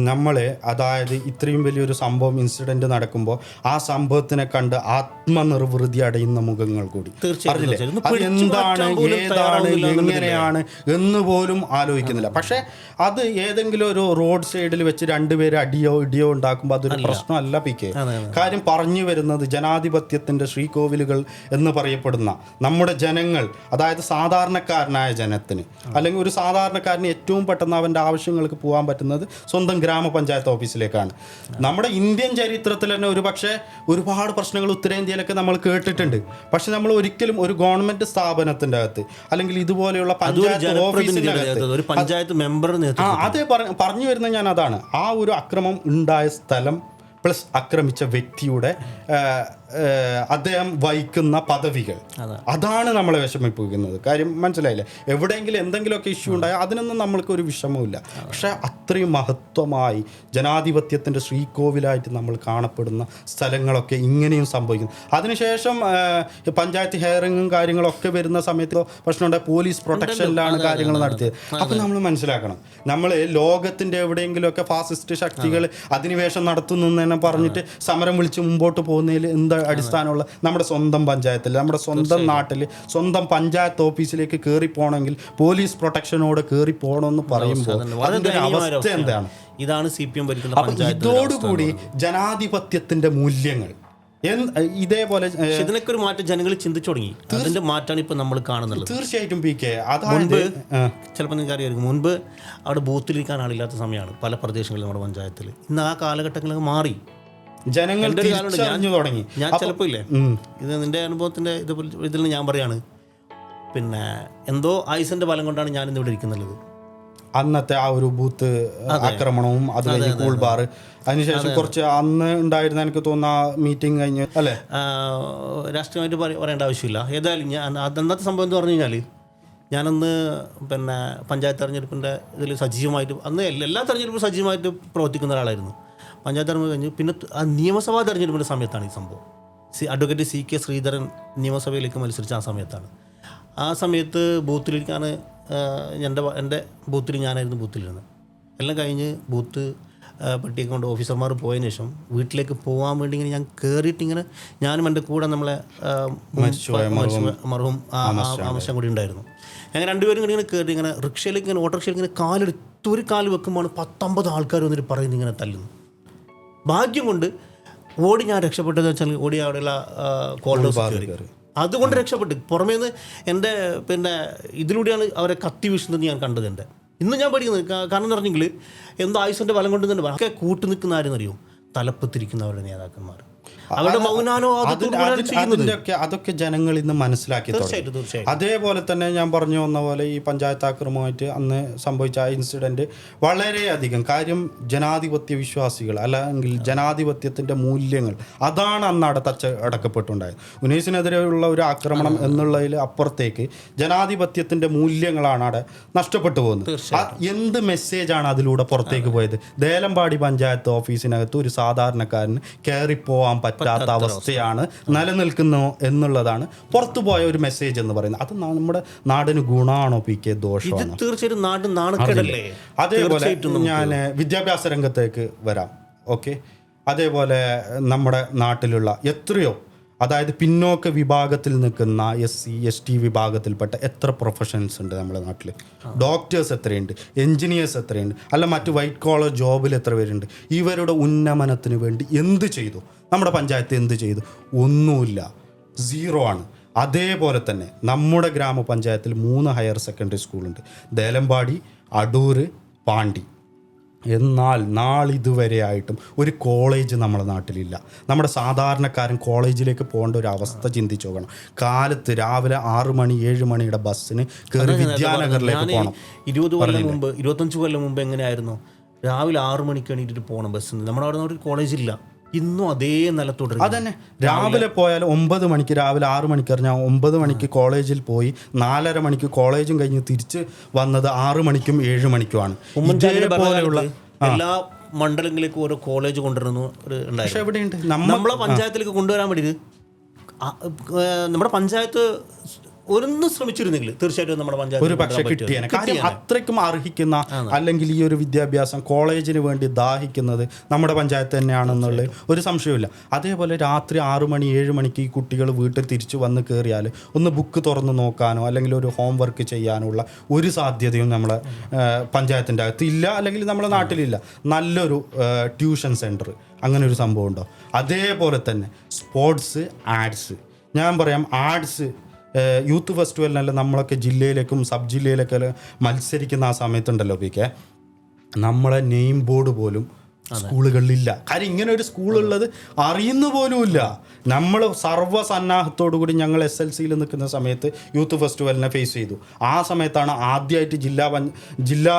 നമ്മൾ അതായത് ഇത്രയും വലിയൊരു സംഭവം ഇൻസിഡന്റ് നടക്കുമ്പോൾ ആ സംഭവത്തിനെ കണ്ട് ആത്മനിർവൃതി അടയുന്ന മുഖങ്ങൾ കൂടി അറിയില്ലേ, അത് എന്താണ് ഏതാണ് എങ്ങനെയാണ് എന്ന് പോലും ആലോചിക്കുന്നില്ല. പക്ഷെ അത് ഏതെങ്കിലും ഒരു റോഡ് സൈഡിൽ വെച്ച് രണ്ടുപേര് അടിയോ ഇടിയോ ഉണ്ടാക്കുമ്പോൾ അതൊരു പ്രശ്നമല്ല പി കെ. കാര്യം പറഞ്ഞു വരുന്നത് ജനാധിപത്യത്തിന്റെ ശ്രീകോവിലുകൾ എന്ന് പറയപ്പെടുന്ന നമ്മുടെ ജനങ്ങൾ, അതായത് സാധാരണക്കാരനായ ജനത്തിന് അല്ലെങ്കിൽ ഒരു സാധാരണക്കാരന് ഏറ്റവും പെട്ടെന്ന് അവൻ്റെ ആവശ്യങ്ങൾക്ക് പോകാൻ പറ്റുന്നത് സ്വന്തം ഗ്രാമപഞ്ചായത്ത് ഓഫീസിലേക്കാണ്. നമ്മുടെ ഇന്ത്യൻ ചരിത്രത്തിൽ തന്നെ ഒരുപാട് പ്രശ്നങ്ങൾ ഉത്തരേന്ത്യയിലൊക്കെ നമ്മൾ കേട്ടിട്ടുണ്ട്. പക്ഷെ നമ്മൾ ഒരിക്കലും ഒരു ഗവൺമെന്റ് സ്ഥാപനത്തിൻ്റെ അകത്ത് അല്ലെങ്കിൽ ഇതുപോലെയുള്ള പഞ്ചായത്ത് ഓഫീസിനകത്ത് പഞ്ചായത്ത് മെമ്പർ അതേ പറഞ്ഞു വരുന്നത് ഞാൻ അതാണ്. ആ ഒരു അക്രമം ഉണ്ടായ സ്ഥലം പ്ലസ് ആക്രമിച്ച വ്യക്തിയുടെ അദ്ദേഹം വഹിക്കുന്ന പദവികൾ, അതാണ് നമ്മളെ വിഷമിപ്പിക്കുന്നത്. കാര്യം മനസ്സിലായില്ലേ, എവിടെയെങ്കിലും എന്തെങ്കിലുമൊക്കെ ഇഷ്യൂ ഉണ്ടായാൽ അതിനൊന്നും നമ്മൾക്ക് ഒരു വിഷമമില്ല. പക്ഷെ അത്രയും മഹത്വമായി ജനാധിപത്യത്തിൻ്റെ ശ്രീകോവിലായിട്ട് നമ്മൾ കാണപ്പെടുന്ന സ്ഥലങ്ങളൊക്കെ ഇങ്ങനെയും സംഭവിക്കുന്നു. അതിനുശേഷം പഞ്ചായത്ത് ഹെയറിങ്ങും കാര്യങ്ങളൊക്കെ വരുന്ന സമയത്ത് പ്രശ്നമുണ്ടായ പോലീസ് പ്രൊട്ടക്ഷനിലാണ് കാര്യങ്ങൾ നടത്തിയത്. അപ്പം നമ്മൾ മനസ്സിലാക്കണം, നമ്മൾ ലോകത്തിൻ്റെ എവിടെയെങ്കിലുമൊക്കെ ഫാസിസ്റ്റ് ശക്തികൾ അധിനിവേശം നടത്തുന്നു എന്ന് പറഞ്ഞിട്ട് സമരം വിളിച്ച് മുമ്പോട്ട് പോകുന്നതിൽ എന്താ അടിസ്ഥാനമുള്ള നമ്മുടെ സ്വന്തം പഞ്ചായത്തിൽ, നമ്മുടെ സ്വന്തം നാട്ടിൽ, സ്വന്തം പഞ്ചായത്ത് ഓഫീസിലേക്ക് കയറി പോകണമെങ്കിൽ പോലീസ് പ്രൊട്ടക്ഷനോട് കയറി പോകണമെന്ന് പറയുമ്പോൾ അതിൻ്റെ അവസ്ഥ എന്താണ്? ഇതാണ് CPM ഭരിക്കുന്ന പഞ്ചായത്ത്. ഇതോടുകൂടി ജനാധിപത്യത്തിന്റെ മൂല്യങ്ങൾ ഇതേപോലെ ഇതിനൊക്കെ ഒരു മാറ്റം ജനങ്ങൾ ചിന്തിച്ചു തുടങ്ങി. അതിന്റെ മാറ്റമാണ് ഇപ്പൊ നമ്മൾ കാണുന്നത്. തീർച്ചയായിട്ടും പി കെ. മുൻപ് ചിലപ്പോൾ നിങ്ങൾക്ക് അറിയാമായിരിക്കും, മുൻപ് അവിടെ ബൂത്തിലിരിക്കാൻ ആളില്ലാത്ത സമയമാണ് പല പ്രദേശങ്ങളിലും നമ്മുടെ പഞ്ചായത്തിൽ. ഇന്ന് ആ കാലഘട്ടങ്ങളൊക്കെ മാറി, ജനങ്ങൾ തിരിച്ചറിഞ്ഞു തുടങ്ങി. ഞാൻ ചിലപ്പോൾ ഇല്ലേ, ഇത് നിന്റെ അനുഭവത്തിന്റെ ഇതിൽ ഞാൻ പറയാണ്, പിന്നെ എന്തോ ആയുസിന്റെ ബലം കൊണ്ടാണ് ഞാൻ ഇന്നിവിടെ ഇരിക്കുന്നത്. അന്നത്തെ ആ ഒരു ബൂത്ത് ആക്രമണവും അത് കഴിഞ്ഞ് കൂൾ ബാർ, അതിനുശേഷം കുറച്ച് അന്ന് ഉണ്ടായിരുന്ന എനിക്ക് തോന്നുന്ന മീറ്റിംഗ് കഴിഞ്ഞ് അല്ലേ, രാഷ്ട്രീയമായിട്ട് പറയേണ്ട ആവശ്യമില്ല. ഏതായാലും ഞാൻ അന്നത്തെ സംഭവം എന്ന് പറഞ്ഞു കഴിഞ്ഞാൽ, ഞാനന്ന് പിന്നെ പഞ്ചായത്ത് തെരഞ്ഞെടുപ്പിൻ്റെ ഇതിൽ സജീവമായിട്ട്, അന്ന് എല്ലാ തെരഞ്ഞെടുപ്പും സജീവമായിട്ട് പ്രവർത്തിക്കുന്ന ഒരാളായിരുന്നു. പഞ്ചായത്ത് തെരഞ്ഞെടുപ്പ് കഴിഞ്ഞ് പിന്നെ ആ നിയമസഭാ തെരഞ്ഞെടുപ്പിൻ്റെ സമയത്താണ് ഈ സംഭവം. അഡ്വക്കേറ്റ് CK ശ്രീധരൻ നിയമസഭയിലേക്ക് മത്സരിച്ച ആ സമയത്താണ്. ആ സമയത്ത് ബൂത്തിലിരിക്കാൻ എൻ്റെ ബൂത്തിൽ ഞാനായിരുന്നു ബൂത്തിലിരുന്നത്. എല്ലാം കഴിഞ്ഞ് ബൂത്ത് പെട്ടിയൊക്കെ കൊണ്ട് ഓഫീസർമാർ പോയതിനു ശേഷം വീട്ടിലേക്ക് പോകാൻ വേണ്ടി ഇങ്ങനെ ഞാൻ കയറിയിട്ട് ഇങ്ങനെ ഞാനും എൻ്റെ കൂടെ നമ്മളെ മർഹൂം ആമശം കൂടി ഉണ്ടായിരുന്നു. ഞങ്ങൾ രണ്ടുപേരും ഇങ്ങനെ കയറി ഇങ്ങനെ റിക്ഷയിലേക്ക് ഇങ്ങനെ ഓട്ടോറിക്ഷയിൽ ഇങ്ങനെ കാലെടുത്ത് ഒരു കാല് വെക്കുമ്പോൾ 10-50 ആൾക്കാർ വന്നിട്ട് പറയുന്നത് ഇങ്ങനെ തല്ലുന്നു. ഭാഗ്യം കൊണ്ട് ഓടി ഞാൻ രക്ഷപ്പെട്ടതെന്ന് വെച്ചാൽ ഓടി അവിടെയുള്ള കോൾഡേഴ്സ് കയറി, അതുകൊണ്ട് രക്ഷപ്പെട്ടു. പുറമേ നിന്ന് എൻ്റെ പിന്നെ ഇതിലൂടെയാണ് അവരെ കത്തി വീശുന്നത് ഞാൻ കണ്ടത്. എൻ്റെ ഇന്ന് ഞാൻ പഠിക്കുന്നത് കാരണം എന്ന് പറഞ്ഞെങ്കിൽ എന്തോ ആയുസിൻ്റെ ബലം കൊണ്ട് തന്നെ ഒക്കെ കൂട്ടു നിൽക്കുന്ന ആരെന്നറിയോ, തലപ്പത്തിരിക്കുന്നവരുടെ നേതാക്കന്മാർ. അവരുടെ മൗനാനോ അതൊക്കെ ജനങ്ങൾ ഇന്ന് മനസ്സിലാക്കി. അതേപോലെ തന്നെ ഞാൻ പറഞ്ഞു വന്ന പോലെ ഈ പഞ്ചായത്ത് ആക്രമണമായിട്ട് അന്ന് സംഭവിച്ച ആ ഇൻസിഡന്റ് വളരെയധികം കാര്യം ജനാധിപത്യ വിശ്വാസികൾ അല്ലെങ്കിൽ ജനാധിപത്യത്തിന്റെ മൂല്യങ്ങൾ അതാണ് അന്ന് അവിടെ അടക്കപ്പെട്ടുണ്ടായത്. ഉനൈസിനെതിരെയുള്ള ഒരു ആക്രമണം എന്നുള്ളതിൽ അപ്പുറത്തേക്ക് ജനാധിപത്യത്തിന്റെ മൂല്യങ്ങളാണ് അവിടെ നഷ്ടപ്പെട്ടു പോകുന്നത്. എന്ത് മെസ്സേജാണ് അതിലൂടെ പുറത്തേക്ക് പോയത്? ദേലമ്പാടി പഞ്ചായത്ത് ഓഫീസിനകത്ത് ഒരു സാധാരണക്കാരന് കയറിപ്പോവാൻ പറ്റാത്ത അവസ്ഥയാണ് നിലനിൽക്കുന്നു എന്നുള്ളതാണ് പുറത്തുപോയ ഒരു മെസ്സേജ് എന്ന് പറയുന്നത്. അത് നമ്മുടെ നാടിന് ഗുണമാണോ പി കെ, ദോഷമാണോ? തീർച്ചയായിട്ടും നാട് നാണക്കേടല്ലേ. അതേപോലെ ഞാൻ വിദ്യാഭ്യാസ രംഗത്തേക്ക് വരാം. ഓക്കെ, അതേപോലെ നമ്മുടെ നാട്ടിലുള്ള എത്രയോ അതായത് പിന്നോക്ക വിഭാഗത്തിൽ നിൽക്കുന്ന SC ST വിഭാഗത്തിൽപ്പെട്ട എത്ര പ്രൊഫഷൻസ് ഉണ്ട് നമ്മുടെ നാട്ടിൽ? ഡോക്ടേഴ്സ് എത്രയുണ്ട്, എൻജിനീയേഴ്സ് എത്രയുണ്ട്, അല്ല മറ്റു വൈറ്റ് കോളർ ജോബിൽ എത്ര പേരുണ്ട്? ഇവരുടെ ഉന്നമനത്തിന് വേണ്ടി എന്ത് ചെയ്തു നമ്മുടെ പഞ്ചായത്ത്? എന്ത് ചെയ്തു? ഒന്നുമില്ല, സീറോ ആണ്. അതേപോലെ തന്നെ നമ്മുടെ ഗ്രാമപഞ്ചായത്തിൽ 3 ഹയർ സെക്കൻഡറി സ്കൂളുണ്ട്, ദേലമ്പാടി, അടൂർ, പാണ്ടി. എന്നാൽ നാളിതുവരെ ആയിട്ടും ഒരു കോളേജ് നമ്മുടെ നാട്ടിലില്ല. നമ്മുടെ സാധാരണക്കാരൻ കോളേജിലേക്ക് പോകേണ്ട ഒരു അവസ്ഥ ചിന്തിച്ചു നോക്കണം. കാലത്ത് രാവിലെ 6 മണി 7 മണിയുടെ ബസ്സിന് കയറി വിദ്യാനഗറിലേക്ക് പോകണം. 25 കൊല്ലം മുമ്പ് എങ്ങനെയായിരുന്നു? രാവിലെ 6 മണിക്ക് എണീറ്റിട്ട് പോകണം ബസ്സിന്. നമ്മുടെ അവിടെ ഒരു കോളേജില്ല. ഇന്നും അതേ നില തുടരും. അതന്നെ, രാവിലെ പോയാൽ 9 മണിക്ക്, രാവിലെ 6 മണിക്ക് ഇറങ്ങാൽ 9 മണിക്ക് കോളേജിൽ പോയി 4:30 മണിക്ക് കോളേജും കഴിഞ്ഞ് തിരിച്ച് വന്നത് 6 മണിക്കും 7 മണിക്കുമാണ്. ഇതേപോലെയുള്ള എല്ലാ മണ്ഡലങ്ങളിലേക്കും ഓരോ കോളേജ് കൊണ്ടുവരുന്നു പക്ഷെ എവിടെയുണ്ട് നമ്മളെ പഞ്ചായത്തിലേക്ക് കൊണ്ടുവരാൻ വേണ്ടിയിട്ട് നമ്മുടെ പഞ്ചായത്ത് ഒരൊന്നും ശ്രമിച്ചിരുന്നെങ്കിൽ തീർച്ചയായിട്ടും നമ്മുടെ പഞ്ചായത്ത് ഒരു പക്ഷെ കിട്ടിയാണ്. കാര്യം അത്രയ്ക്കും അർഹിക്കുന്ന, അല്ലെങ്കിൽ ഈ ഒരു വിദ്യാഭ്യാസം കോളേജിന് വേണ്ടി ദാഹിക്കുന്നത് നമ്മുടെ പഞ്ചായത്ത് തന്നെയാണെന്നുള്ള ഒരു സംശയമില്ല. അതേപോലെ രാത്രി 6 മണി 7 മണിക്ക് ഈ കുട്ടികൾ വീട്ടിൽ തിരിച്ചു വന്ന് കയറിയാൽ ഒന്ന് ബുക്ക് തുറന്ന് നോക്കാനോ അല്ലെങ്കിൽ ഒരു ഹോംവർക്ക് ചെയ്യാനുള്ള ഒരു സാധ്യതയും നമ്മളെ പഞ്ചായത്തിൻ്റെ അകത്ത് ഇല്ല, അല്ലെങ്കിൽ നമ്മുടെ നാട്ടിലില്ല. നല്ലൊരു ട്യൂഷൻ സെൻറ്റർ അങ്ങനെ ഒരു സംഭവം ഉണ്ടോ? അതേപോലെ തന്നെ സ്പോർട്സ്, ആർട്സ്. ഞാൻ പറയാം, ആർട്സ് യൂത്ത് ഫെസ്റ്റിവലിനല്ല നമ്മളൊക്കെ ജില്ലയിലേക്കും സബ് ജില്ലയിലേക്കും മത്സരിക്കുന്ന ആ സമയത്തുണ്ടല്ലോ പിക്കെ, നമ്മളെ നെയിം ബോർഡ് പോലും സ്കൂളുകളിലില്ല. കാര്യം ഇങ്ങനെ ഒരു സ്കൂളുള്ളത് അറിയുന്ന പോലുമില്ല. നമ്മൾ സർവ്വസന്നാഹത്തോടു കൂടി ഞങ്ങൾ SLCയിൽ നിൽക്കുന്ന സമയത്ത് യൂത്ത് ഫെസ്റ്റിവലിനെ ഫേസ് ചെയ്തു. ആ സമയത്താണ് ആദ്യമായിട്ട് ജില്ലാ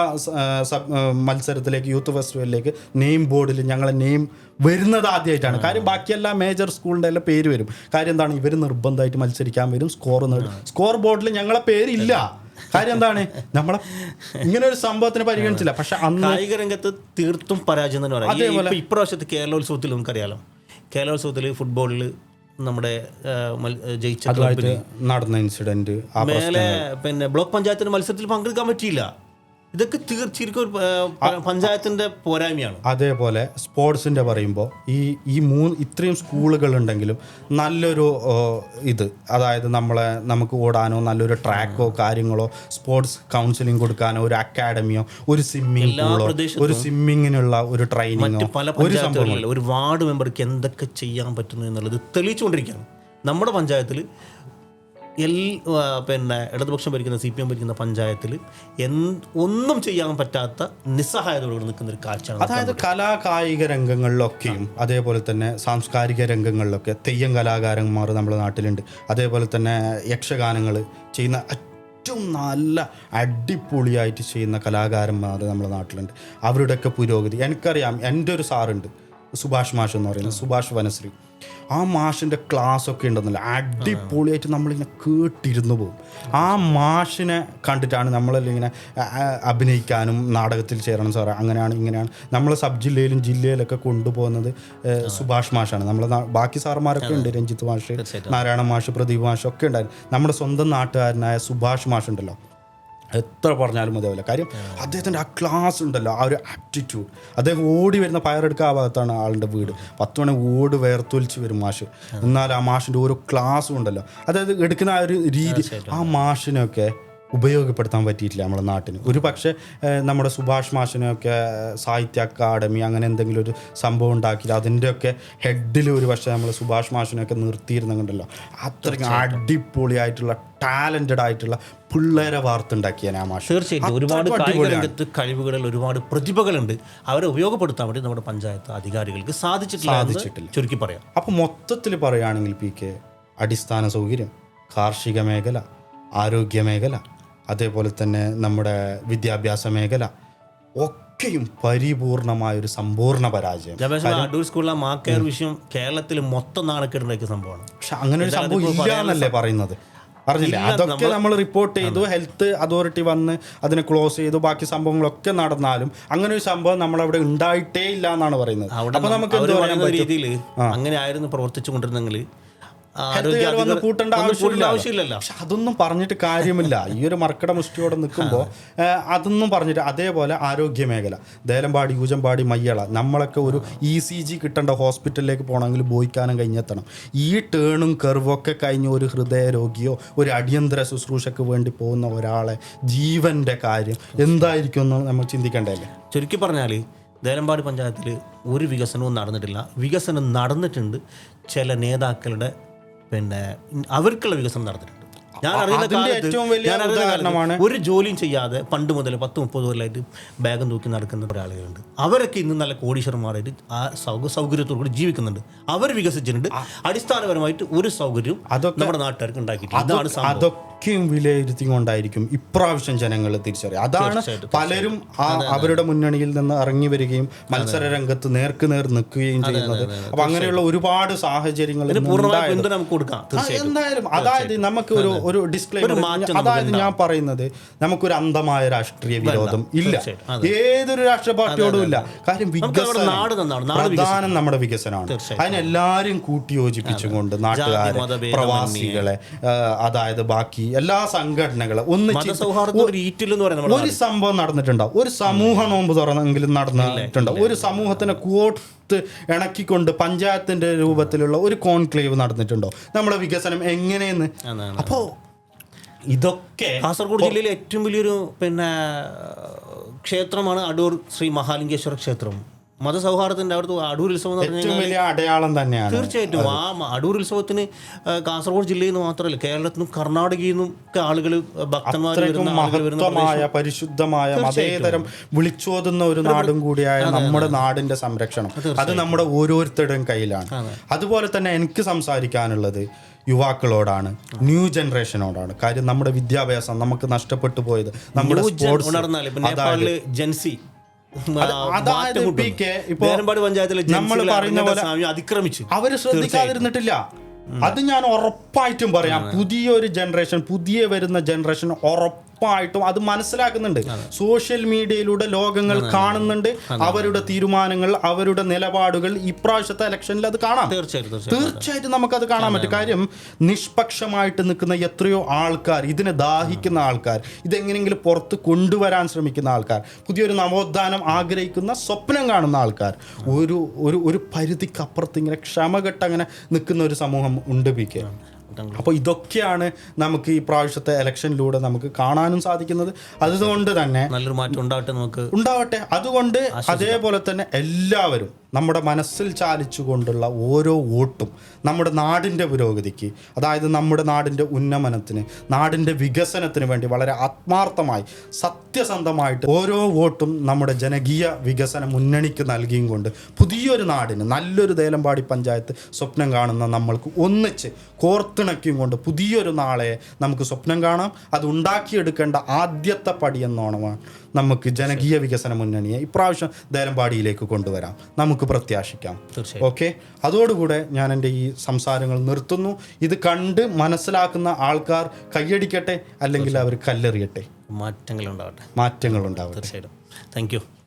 മത്സരത്തിലേക്ക്, യൂത്ത് ഫെസ്റ്റിവലിലേക്ക് നെയിം ബോർഡിൽ ഞങ്ങളെ നെയിം വരുന്നത് ആദ്യമായിട്ടാണ്. കാര്യം ബാക്കിയെല്ലാം മേജർ സ്കൂളിൻ്റെ എല്ലാം പേര് വരും. കാര്യം എന്താണ്, ഇവർ നിർബന്ധമായിട്ട് മത്സരിക്കാൻ വരും, സ്കോർ നേടും. സ്കോർ ബോർഡിൽ ഞങ്ങളെ പേരില്ല. കാര്യം എന്താണ്, നമ്മളെ ഇങ്ങനെ ഒരു സംഭവത്തിന് പരിഗണിച്ചില്ല. പക്ഷെ അന്ന് കായിക രംഗത്ത് തീർത്തും പരാജയം തന്നെ പറയാം. അതേപോലെ ഇപ്രാവശ്യത്തെ കേരളോത്സവത്തിൽ നമുക്കറിയാലോ, കേരളോത്സവത്തിൽ ഫുട്ബോളിൽ നമ്മുടെ ജയിച്ച നടന്ന ഇൻസിഡന്റ്, മേലെ പിന്നെ ബ്ലോക്ക് പഞ്ചായത്തിന്റെ മത്സരത്തിൽ പങ്കെടുക്കാൻ പറ്റിയില്ല. ഇതൊക്കെ തീർച്ചയായും പഞ്ചായത്തിന്റെ പോരായ്മയാണ്. അതേപോലെ സ്പോർട്സിന്റെ പറയുമ്പോൾ ഈ ഇത്രയും സ്കൂളുകളുണ്ടെങ്കിലും നല്ലൊരു അതായത് നമുക്ക് ഓടാനോ നല്ലൊരു ട്രാക്കോ കാര്യങ്ങളോ സ്പോർട്സ് കൗൺസിലിംഗ് കൊടുക്കാനോ ഒരു അക്കാഡമിയോ ഒരു സ്വിമ്മിംഗ് പൂളോ ഒരു സ്വിമ്മിങ്ങിനുള്ള ഒരു ട്രെയിനിങ്ങോ ഒരു സംഭവം ഒരു വാർഡ് മെമ്പർക്ക് എന്തൊക്കെ ചെയ്യാൻ പറ്റുന്നു എന്നുള്ളത് തെളിയിച്ചുകൊണ്ടിരിക്കുകയാണ്. നമ്മുടെ പഞ്ചായത്തിൽ പിന്നെ ഇടതുപക്ഷം ഭരിക്കുന്ന CPM ഭരിക്കുന്ന പഞ്ചായത്തിൽ ഒന്നും ചെയ്യാൻ പറ്റാത്ത നിസ്സഹായതയോടെ നിൽക്കുന്ന ഒരു കാഴ്ചയാണ്. അതായത് കലാകായിക രംഗങ്ങളിലൊക്കെയും അതേപോലെ തന്നെ സാംസ്കാരിക രംഗങ്ങളിലൊക്കെ തെയ്യം കലാകാരന്മാർ നമ്മുടെ നാട്ടിലുണ്ട്. അതേപോലെ തന്നെ യക്ഷഗാനങ്ങൾ ചെയ്യുന്ന ഏറ്റവും നല്ല അടിപൊളിയായിട്ട് ചെയ്യുന്ന കലാകാരന്മാർ നമ്മുടെ നാട്ടിലുണ്ട്. അവരുടെയൊക്കെ പുരോഗതി എനിക്കറിയാം. എൻ്റെ ഒരു സാറുണ്ട്, സുഭാഷ് മാഷ് എന്ന് പറയുന്നത്, സുഭാഷ് വനശ്രീ. ആ മാഷിൻ്റെ ക്ലാസ്സൊക്കെ ഉണ്ടെന്നല്ല, അടിപൊളിയായിട്ട് നമ്മളിങ്ങനെ കേട്ടിരുന്നു പോകും. ആ മാഷിനെ കണ്ടിട്ടാണ് നമ്മളെല്ലാം ഇങ്ങനെ അഭിനയിക്കാനും നാടകത്തിൽ ചേരണം സാറേ, അങ്ങനെയാണ് ഇങ്ങനെയാണ് നമ്മളെ സബ് ജില്ലയിലും ജില്ലയിലൊക്കെ കൊണ്ടുപോകുന്നത് സുഭാഷ് മാഷാണ്. നമ്മളെ ബാക്കി സാറന്മാരൊക്കെ ഉണ്ട്, രഞ്ജിത്ത് മാഷ്, നാരായണ മാഷ്, പ്രദീപ് മാഷ് ഒക്കെ ഉണ്ടായിരുന്നു. നമ്മുടെ സ്വന്തം നാട്ടുകാരനായ സുഭാഷ് മാഷ് ഉണ്ടല്ലോ, എത്ര പറഞ്ഞാലും മതിയാവില്ല. കാര്യം അദ്ദേഹത്തിൻ്റെ ആ ക്ലാസ് ഉണ്ടല്ലോ, ആ ഒരു ആപ്റ്റിറ്റ്യൂഡ്. അദ്ദേഹം ഓടി വരുന്ന പയറെടുക്കുക ആ ഭാഗത്താണ് ആളുടെ വീട്. 10 മണി ഓട് വേർത്തൊലിച്ച് വരും മാഷ്. എന്നാൽ ആ മാഷിൻ്റെ ഓരോ ക്ലാസ്സും ഉണ്ടല്ലോ, അതായത് എടുക്കുന്ന ആ ഒരു രീതി, ആ മാഷിനൊക്കെ ഉപയോഗപ്പെടുത്താൻ പറ്റിയിട്ടില്ല നമ്മുടെ നാട്ടിന്. ഒരു പക്ഷേ നമ്മുടെ സുഭാഷ് മാഷിനെയൊക്കെ സാഹിത്യ അക്കാദമി അങ്ങനെ എന്തെങ്കിലും ഒരു സംഭവം ഉണ്ടാക്കിയിട്ട് അതിൻ്റെയൊക്കെ ഹെഡിൽ ഒരു പക്ഷേ നമ്മൾ സുഭാഷ് മാഷിനെയൊക്കെ നിർത്തിയിരുന്നുണ്ടല്ലോ, അത്രയ്ക്കും അടിപൊളിയായിട്ടുള്ള ടാലൻറ്റഡ് ആയിട്ടുള്ള പിള്ളേരെ വാർത്തുണ്ടാക്കിയാണ് ആ മാഷ്. തീർച്ചയായിട്ടും ഒരുപാട് കായിക രംഗത്ത് കഴിവുകളിൽ ഒരുപാട് പ്രതിഭകളുണ്ട്. അവരെ ഉപയോഗപ്പെടുത്താൻ വേണ്ടി നമ്മുടെ പഞ്ചായത്ത് അധികാരികൾക്ക് സാധിച്ചിട്ടില്ല ചുരുക്കി പറയാം. അപ്പോൾ മൊത്തത്തിൽ പറയുകയാണെങ്കിൽ PK അടിസ്ഥാന സൗകര്യം, കാർഷിക മേഖല, ആരോഗ്യ മേഖല, അതേപോലെ തന്നെ നമ്മുടെ വിദ്യാഭ്യാസ മേഖല ഒക്കെയും പരിപൂർണമായൊരു സമ്പൂർണ്ണ പരാജയം. അടൂർ സ്കൂളിലെ മാക്കേർ വിഷയം കേരളത്തിൽ മൊത്തം നാണക്കേടുണ്ടാക്കിയ സംഭവമാണ്. പക്ഷെ അങ്ങനെ ഒരു സംഭവം ഇല്ല എന്നല്ലേ പറയുന്നത്, പറഞ്ഞില്ലേ? അതൊക്കെ നമ്മൾ റിപ്പോർട്ട് ചെയ്തു, ഹെൽത്ത് അതോറിറ്റി വന്ന് അതിനെ ക്ലോസ് ചെയ്തു, ബാക്കി സംഭവങ്ങളൊക്കെ നടന്നാലും അങ്ങനെ ഒരു സംഭവം നമ്മളവിടെ ഉണ്ടായിട്ടേ ഇല്ല എന്നാണ് പറയുന്നത്. അപ്പൊ നമുക്ക് രീതിയിൽ അങ്ങനെ ആയിരുന്നു പ്രവർത്തിച്ചു കൊണ്ടിരുന്നെങ്കിൽ കൂട്ടേണ്ട ആവശ്യമില്ലല്ലോ. പക്ഷെ അതൊന്നും പറഞ്ഞിട്ട് കാര്യമില്ല. ഈ ഒരു മർക്കട മുഷ്ടിയോടെ നിൽക്കുമ്പോൾ അതൊന്നും പറഞ്ഞിട്ട്. അതേപോലെ ആരോഗ്യ മേഖല, ദേലമ്പാടി, യൂജമ്പാടി, മയ്യള, നമ്മളൊക്കെ ഒരു ECG കിട്ടേണ്ട ഹോസ്പിറ്റലിലേക്ക് പോകണമെങ്കിൽ ബോയിക്കാനം കഴിഞ്ഞെത്തണം. ഈ ടേണും കർവൊക്കെ കഴിഞ്ഞ് ഒരു ഹൃദയ രോഗിയോ ഒരു അടിയന്തര ശുശ്രൂഷയ്ക്ക് വേണ്ടി പോകുന്ന ഒരാളെ ജീവൻ്റെ കാര്യം എന്തായിരിക്കും എന്ന് നമ്മൾ ചിന്തിക്കേണ്ടതല്ലേ? ചുരുക്കി പറഞ്ഞാൽ ദേലമ്പാടി പഞ്ചായത്തിൽ ഒരു വികസനവും നടന്നിട്ടില്ല. വികസനം നടന്നിട്ടുണ്ട്, ചില നേതാക്കളുടെ പിന്നെ അവർക്കുള്ള വികസനം നടന്നിട്ടുണ്ട്. ഞാൻ അറിയുന്ന അതിന്റെ കാലത്ത് ഏറ്റവും വലിയ ഞാൻ അറിയുന്ന ഉദാഹരണമാണ് കാലത്ത് ഒരു ജോലിയും ചെയ്യാതെ പണ്ട് മുതൽ 10-30 കൊല്ലമായിട്ട് ബാഗും തൂക്കി നടക്കുന്ന ഒരാളുകളുണ്ട്. അവരൊക്കെ ഇന്ന് നല്ല കോടീശ്വരന്മാരായിട്ട് ആ സൗകര്യത്തോടു കൂടി ജീവിക്കുന്നുണ്ട്. അവർ വികസിച്ചിട്ടുണ്ട്. അടിസ്ഥാനപരമായിട്ട് ഒരു സൗകര്യവും നമ്മുടെ നാട്ടുകാർക്ക് ഉണ്ടാക്കിയിട്ടുണ്ട്. ഇതാണ് സംഭവം. അതൊക്കെയും വിലയിരുത്തിക്കൊണ്ടായിരിക്കും ഇപ്രാവശ്യം ജനങ്ങൾ തിരിച്ചറിയുക. അതാണ് പലരും അവരുടെ മുന്നണിയിൽ നിന്ന് ഇറങ്ങി വരികയും മത്സര രംഗത്ത് നേർക്ക് നേർ നിൽക്കുകയും ചെയ്യുന്നത്. അപ്പൊ അങ്ങനെയുള്ള ഒരുപാട് സാഹചര്യങ്ങൾ നമുക്ക് കൊടുക്കാം എന്തായാലും. അതായത് നമുക്ക് ഒരു ഡിസ്ക്ലെയിമർ, അതായത് ഞാൻ പറയുന്നത് നമുക്കൊരു അന്ധമായ രാഷ്ട്രീയ വിരോധം ഇല്ല, ഏതൊരു രാഷ്ട്രീയ പാർട്ടിയോടും ഇല്ല. കാര്യം പ്രധാനം നമ്മുടെ വികസനമാണ്. അതിനെല്ലാരും കൂട്ടിയോജിപ്പിച്ചുകൊണ്ട് നാട്ടുകാരെ, പ്രവാസികളെ, അതായത് ബാക്കി എല്ലാ സംഘടനകളെ ഒരു സംഭവം നടന്നിട്ടുണ്ടാവും. ഒരു സമൂഹ നോമ്പ് തുറന്നെങ്കിലും നടന്നിട്ടുണ്ടാവും. ഒരു സമൂഹത്തിനെ കോർത്ത് ഇണക്കിക്കൊണ്ട് പഞ്ചായത്തിന്റെ രൂപത്തിലുള്ള ഒരു കോൺക്ലേവ് നടന്നിട്ടുണ്ടോ നമ്മുടെ വികസനം എങ്ങനെയെന്ന്? അപ്പോ ഇതൊക്കെ കാസർഗോഡ് ജില്ലയിലെ ഏറ്റവും വലിയൊരു ക്ഷേത്രമാണ് അടൂർ ശ്രീ മഹാലിംഗേശ്വര ക്ഷേത്രം. മതസൗഹാർദ്ദത്തിന്റെ അവിടുത്തെ അടൂർ ഉത്സവം എന്ന് ഏറ്റവും വലിയ അടയാളം തന്നെയാണ്. തീർച്ചയായിട്ടും ആ അടൂർ ഉത്സവത്തിന് കാസർഗോഡ് ജില്ലയിൽ നിന്ന് മാത്രമല്ല, കേരളത്തിനും കർണാടകയിൽ നിന്നും ഒക്കെ ആളുകൾ, ഭക്തന്മാർ, മഹത്വമായ പരിശുദ്ധമായ മതേതരം വിളിച്ചോതുന്ന ഒരു നാടും കൂടിയായ നമ്മുടെ നാടിന്റെ സംരക്ഷണം അത് നമ്മുടെ ഓരോരുത്തരുടെയും കയ്യിലാണ്. അതുപോലെ തന്നെ എനിക്ക് സംസാരിക്കാനുള്ളത് യുവാക്കളോടാണ്, ന്യൂ ജനറേഷനോടാണ്. കാര്യം നമ്മുടെ വിദ്യാഭ്യാസം നമുക്ക് നഷ്ടപ്പെട്ടു പോയത്, നമ്മുടെ സ്പോർട്സ്, ജൻസി നമ്മൾ പറയുന്ന പോലെ അതിക്രമിച്ചു അവര് ശ്രദ്ധിക്കാതിരുന്നിട്ടില്ല. അത് ഞാൻ ഉറപ്പായിട്ടും പറയാം. പുതിയൊരു ജനറേഷൻ, പുതിയ വരുന്ന ജനറേഷൻ ഉറപ്പായിട്ടും അത് മനസ്സിലാക്കുന്നുണ്ട്. സോഷ്യൽ മീഡിയയിലൂടെ ലോകങ്ങൾ കാണുന്നുണ്ട് അവരുടെ തീരുമാനങ്ങൾ, അവരുടെ നിലപാടുകൾ. ഇപ്രാവശ്യത്തെ ഇലക്ഷനിൽ അത് കാണാം. തീർച്ചയായിട്ടും നമുക്കത് കാണാൻ പറ്റും. കാര്യം നിഷ്പക്ഷമായിട്ട് നിൽക്കുന്ന എത്രയോ ആൾക്കാർ, ഇതിനെ ദാഹിക്കുന്ന ആൾക്കാർ, ഇതെങ്ങനെയെങ്കിലും പുറത്ത് കൊണ്ടുവരാൻ ശ്രമിക്കുന്ന ആൾക്കാർ, പുതിയൊരു നവോത്ഥാനം ആഗ്രഹിക്കുന്ന, സ്വപ്നം കാണുന്ന ആൾക്കാർ, ഒരു പരിധിക്കപ്പുറത്ത് ഇങ്ങനെ ക്ഷമകെട്ട് അങ്ങനെ നിൽക്കുന്ന ഒരു സമൂഹം ഉണ്ട് പിക്ക്. അപ്പോൾ ഇതൊക്കെയാണ് നമുക്ക് ഈ പ്രാവശ്യത്തെ ഇലക്ഷനിലൂടെ നമുക്ക് കാണാനും സാധിക്കുന്നത്. അതുകൊണ്ട് തന്നെ നല്ലൊരു മാറ്റം ഉണ്ടാവട്ടെ. അതുകൊണ്ട് അതേപോലെ തന്നെ എല്ലാവരും നമ്മുടെ മനസ്സിൽ ചാലിച്ചുകൊണ്ടുള്ള ഓരോ വോട്ടും നമ്മുടെ നാടിൻ്റെ പുരോഗതിക്ക്, അതായത് നമ്മുടെ നാടിൻ്റെ ഉന്നമനത്തിന്, നാടിൻ്റെ വികസനത്തിന് വേണ്ടി വളരെ ആത്മാർത്ഥമായി സത്യസന്ധമായിട്ട് ഓരോ വോട്ടും നമ്മുടെ ജനകീയ വികസന മുന്നണിക്ക് നൽകിയും കൊണ്ട് പുതിയൊരു നാടിന്, നല്ലൊരു ദേലമ്പാടി പഞ്ചായത്ത് സ്വപ്നം കാണുന്ന നമ്മൾക്ക് ഒന്നിച്ച് കോർത്തിണക്കിയും കൊണ്ട് പുതിയൊരു നാളെ നമുക്ക് സ്വപ്നം കാണാം. അത് ഉണ്ടാക്കിയെടുക്കേണ്ട ആദ്യത്തെ പടി എന്നോണമാണ് നമുക്ക് ജനകീയ വികസന മുന്നണിയെ ഇപ്രാവശ്യം ദേലമ്പാടിയിലേക്ക് കൊണ്ടുവരാം. നമുക്ക് പ്രത്യാശിക്കാം. ഓക്കെ, അതോടുകൂടെ ഞാൻ എൻ്റെ ഈ സംസാരങ്ങൾ നിർത്തുന്നു. ഇത് കണ്ട് മനസ്സിലാക്കുന്ന ആൾക്കാർ കയ്യടിക്കട്ടെ, അല്ലെങ്കിൽ അവർ കല്ലെറിയട്ടെ. മാറ്റങ്ങൾ ഉണ്ടാവട്ടെ. തീർച്ചയായിട്ടും. Thank you.